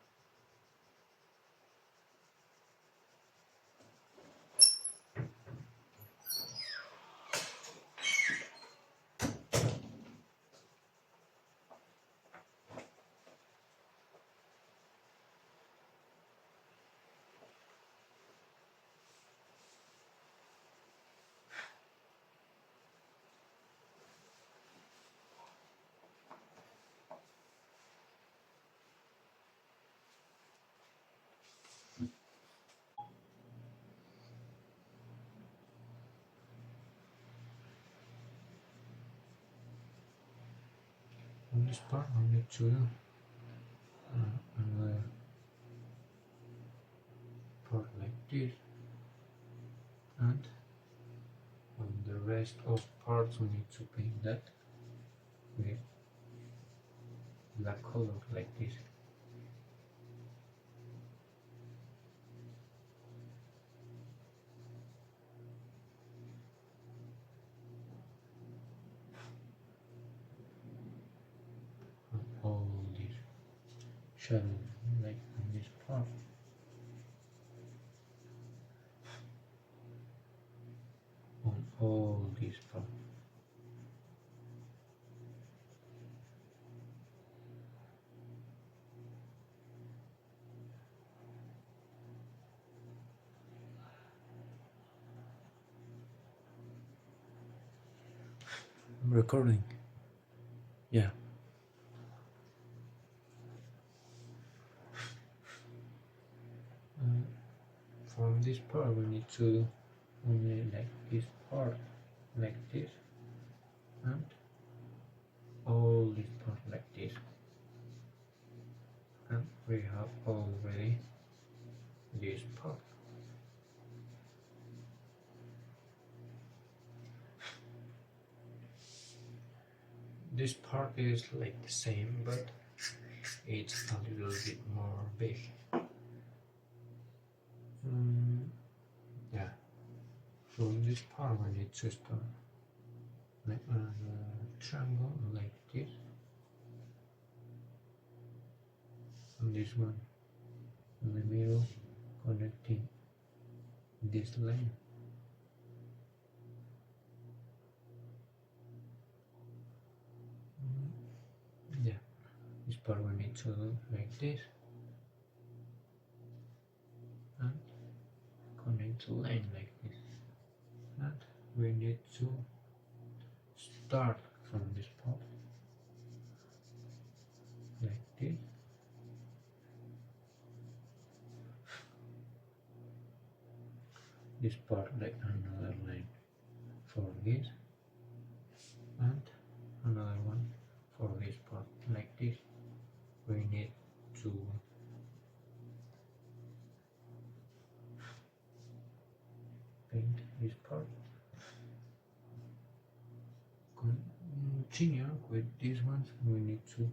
this part I need to do another part like this, and on the rest of parts we need to paint that with black color like this. And all these shadows like on this part. On all these parts. I'm recording. Yeah. From this part we need to do only like this part like this, and all this part like this, and we have already this part. This part is like the same, but it's a little bit more big. Yeah, from this part we need to start like a triangle like this, and this one in the middle connecting this line. Yeah, this part we need to do like this, and connect the line like this, and we need to start from this part like this, this part like another line for this, and another one for this part like this. We need to paint this part. Continue with these ones. We need to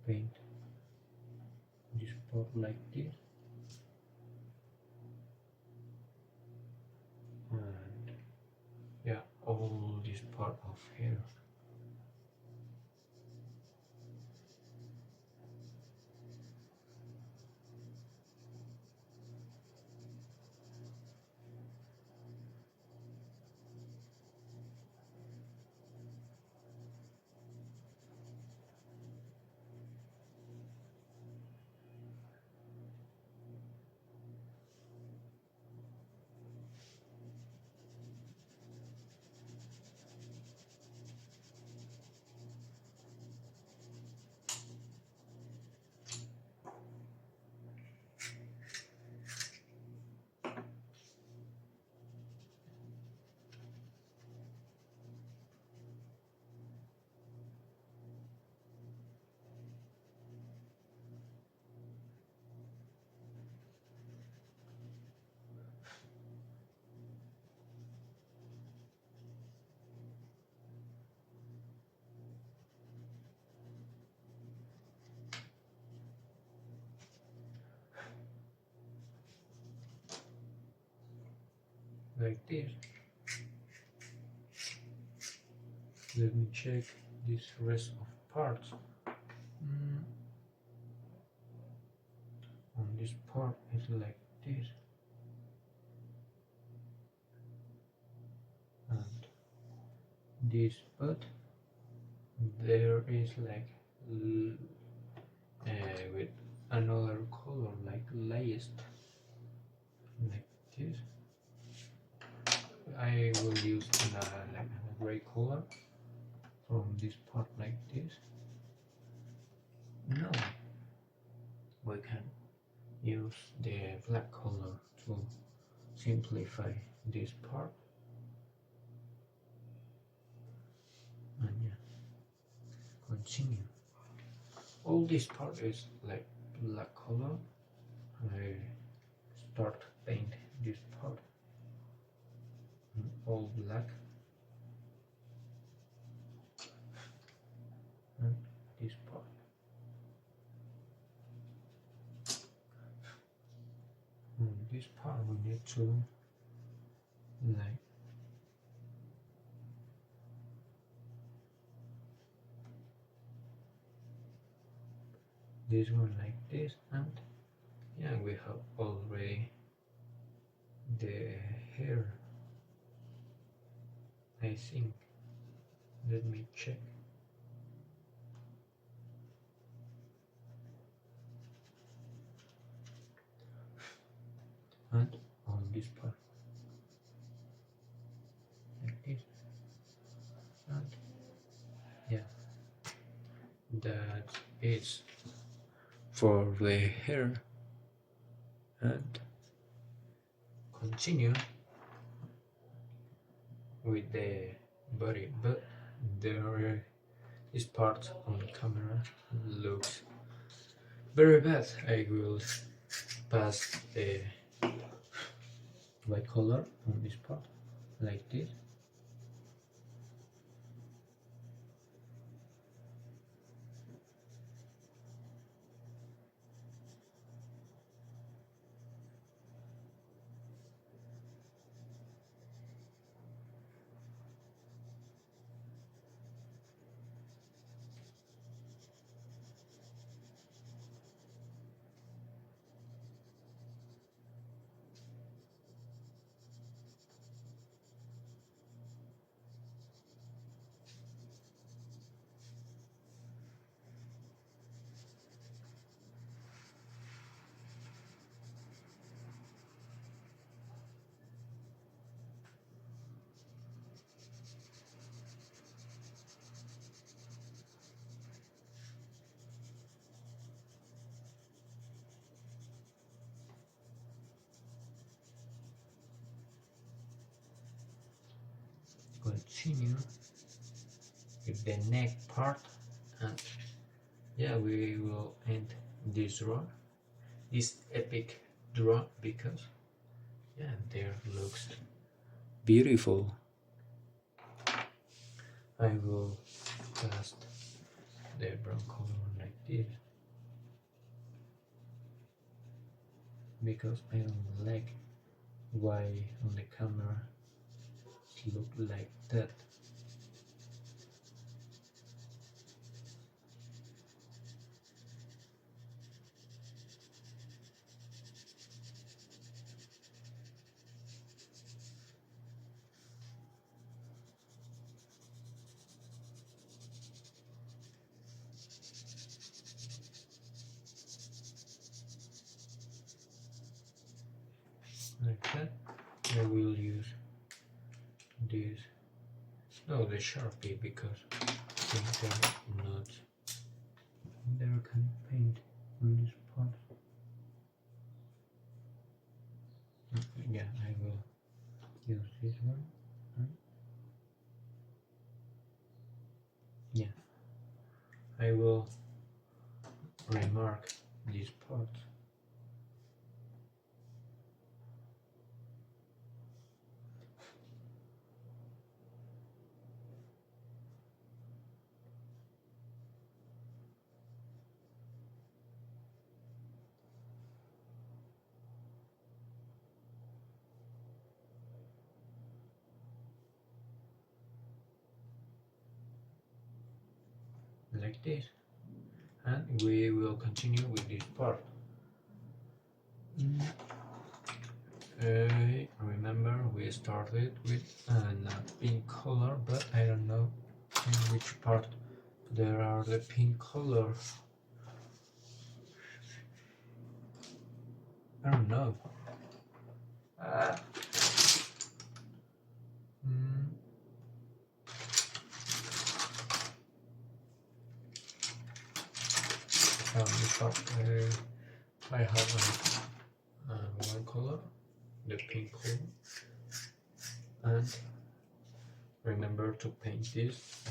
paint this part like this, and yeah, all this part of here. Like this. Let me check this rest of parts. On this part is like this, and this, but there is like with another color like lightest like this. I will use like a gray color from this part like this. No, we can use the black color to simplify this part, and yeah, continue. All this part is like black color. I start paint this part all black, and this part. And this part we need to like this one like this, and yeah, we have already the hair, I think. Let me check. And on this part like this, and yeah, that is for the hair. And continue with the body, but there this part on the camera looks very bad. I will pass the white color on this part like this. Continue with the neck part, and yeah, we will end this draw, this epic draw, because yeah, there looks beautiful. I will cast the brown color like this because I don't like why on the camera it look like that. Like that. I will use this, no, the Sharpie, because I think they're not, there can paint on this part. Yeah, I will use this one. Yeah, I will remark this part. Like this, and we will continue with this part. Remember we started with a pink color, but I don't know in which part there are the pink colors. I don't know. This part I have one color, the pink color, and remember to paint this.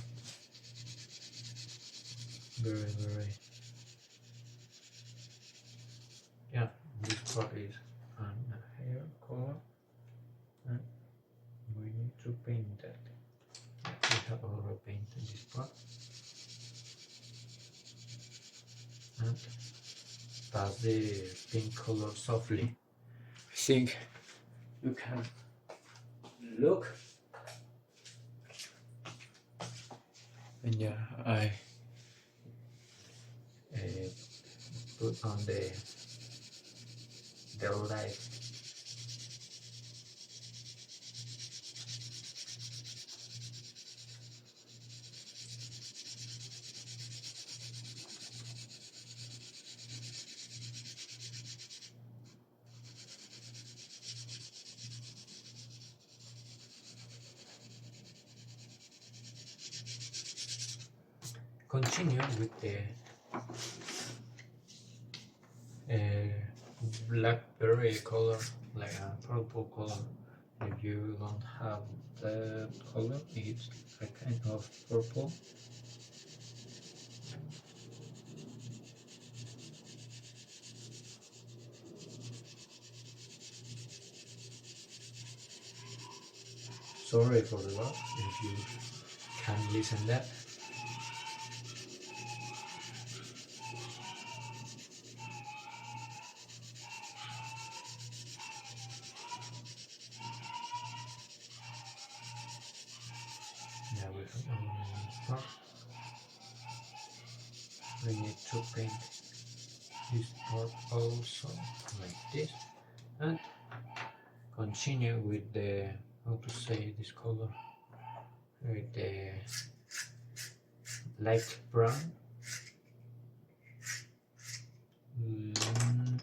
very, yeah, this part is a hair color, and we need to paint that. We have already painted this part, and pass the pink color softly. I think you can look, and yeah, I put on the light. Continue with the blackberry color, like a purple color. If you don't have that color, it's a kind of purple. Sorry for the loss if you can't listen that. Yeah, we have only part. We need to paint this part also like this, and continue with the, how to say this color, with the light brown.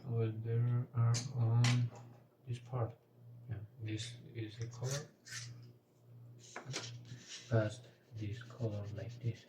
Well, there are on this part. Yeah, this is the color. Past this color like this.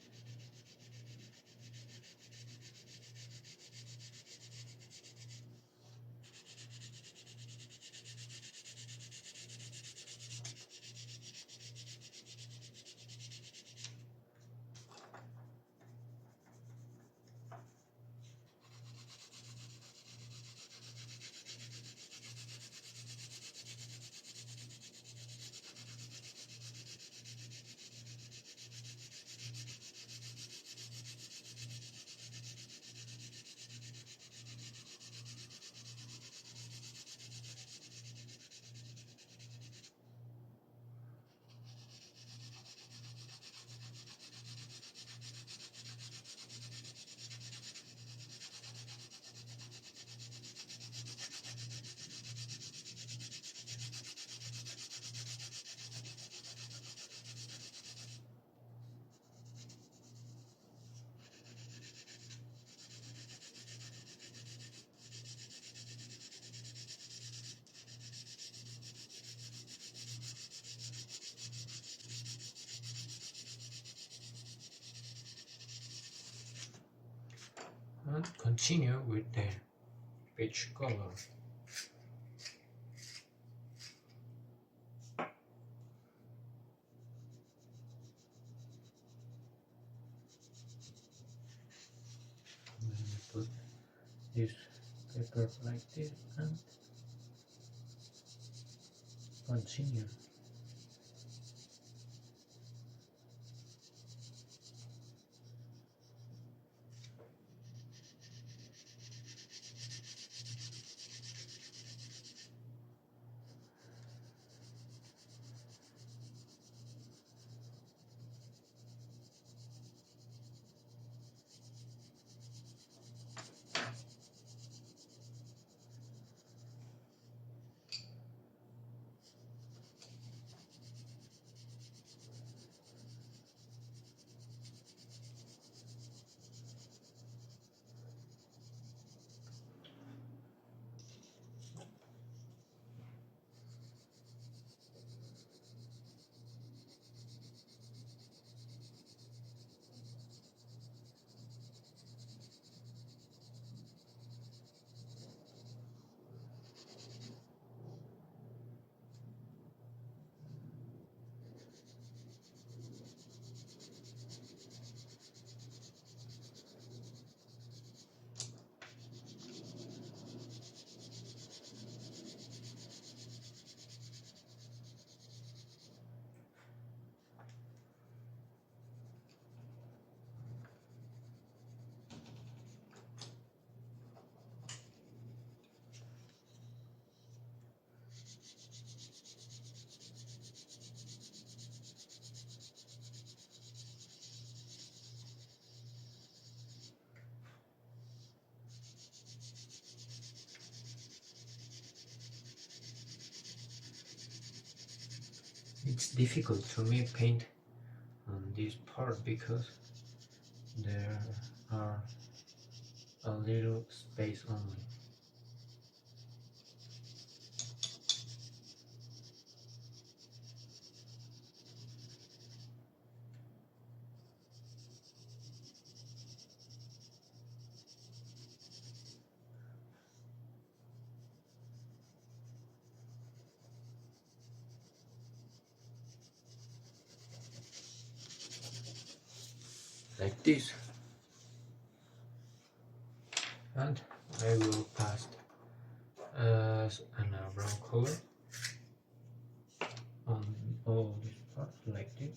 And continue with the peach color. Then we put this paper like this and continue. it's difficult to me paint on this part because there are a little space only. Like this, and I will pass an brown color on all these parts like this.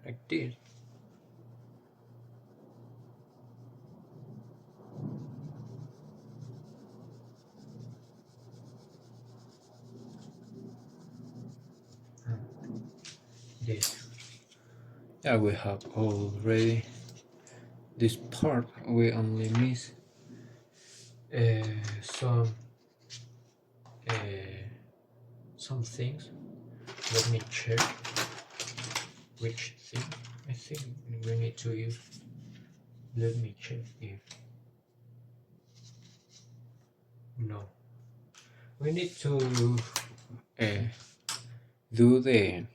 Like this. This. Yeah, we have already this part. We only miss some uh, some things. Let me check which thing. I think we need to use. Let me check if no. We need to do the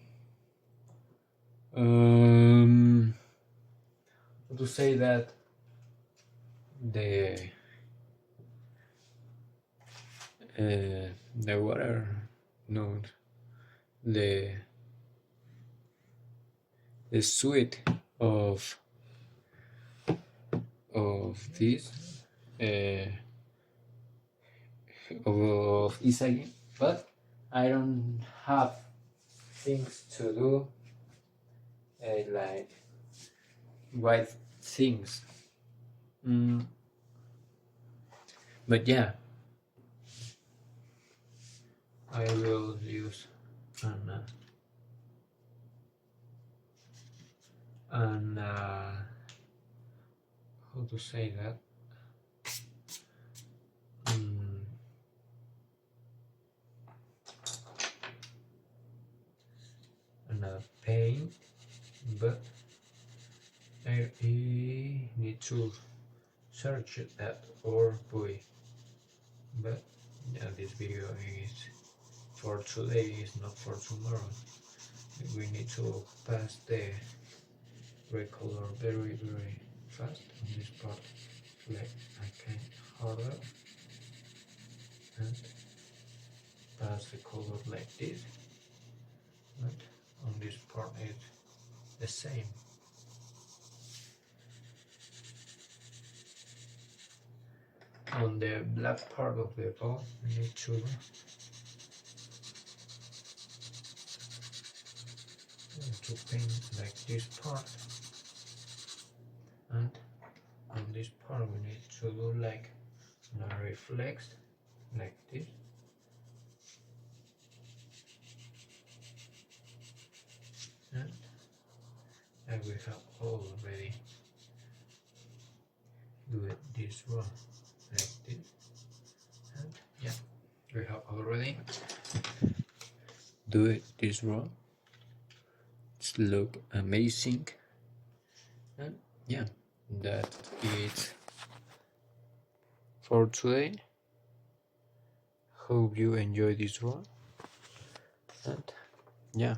to say that the water node, the suite of this of Isagi, but I don't have things to do like white things. But yeah, I will use how to say that, another paint, but I need to search that or boy. But yeah, this video is for today, is not for tomorrow. We need to pass the gray color very fast on this part, like I can harder, and pass the color like this. But on this part it's the same. On the black part of the ball, we need to paint like this part, and on this part we need to do like a reflex like this. And we have already do it this raw like this, and yeah, we have already do it this raw. It's look amazing, and yeah, that is for today. Hope you enjoy this raw, and yeah,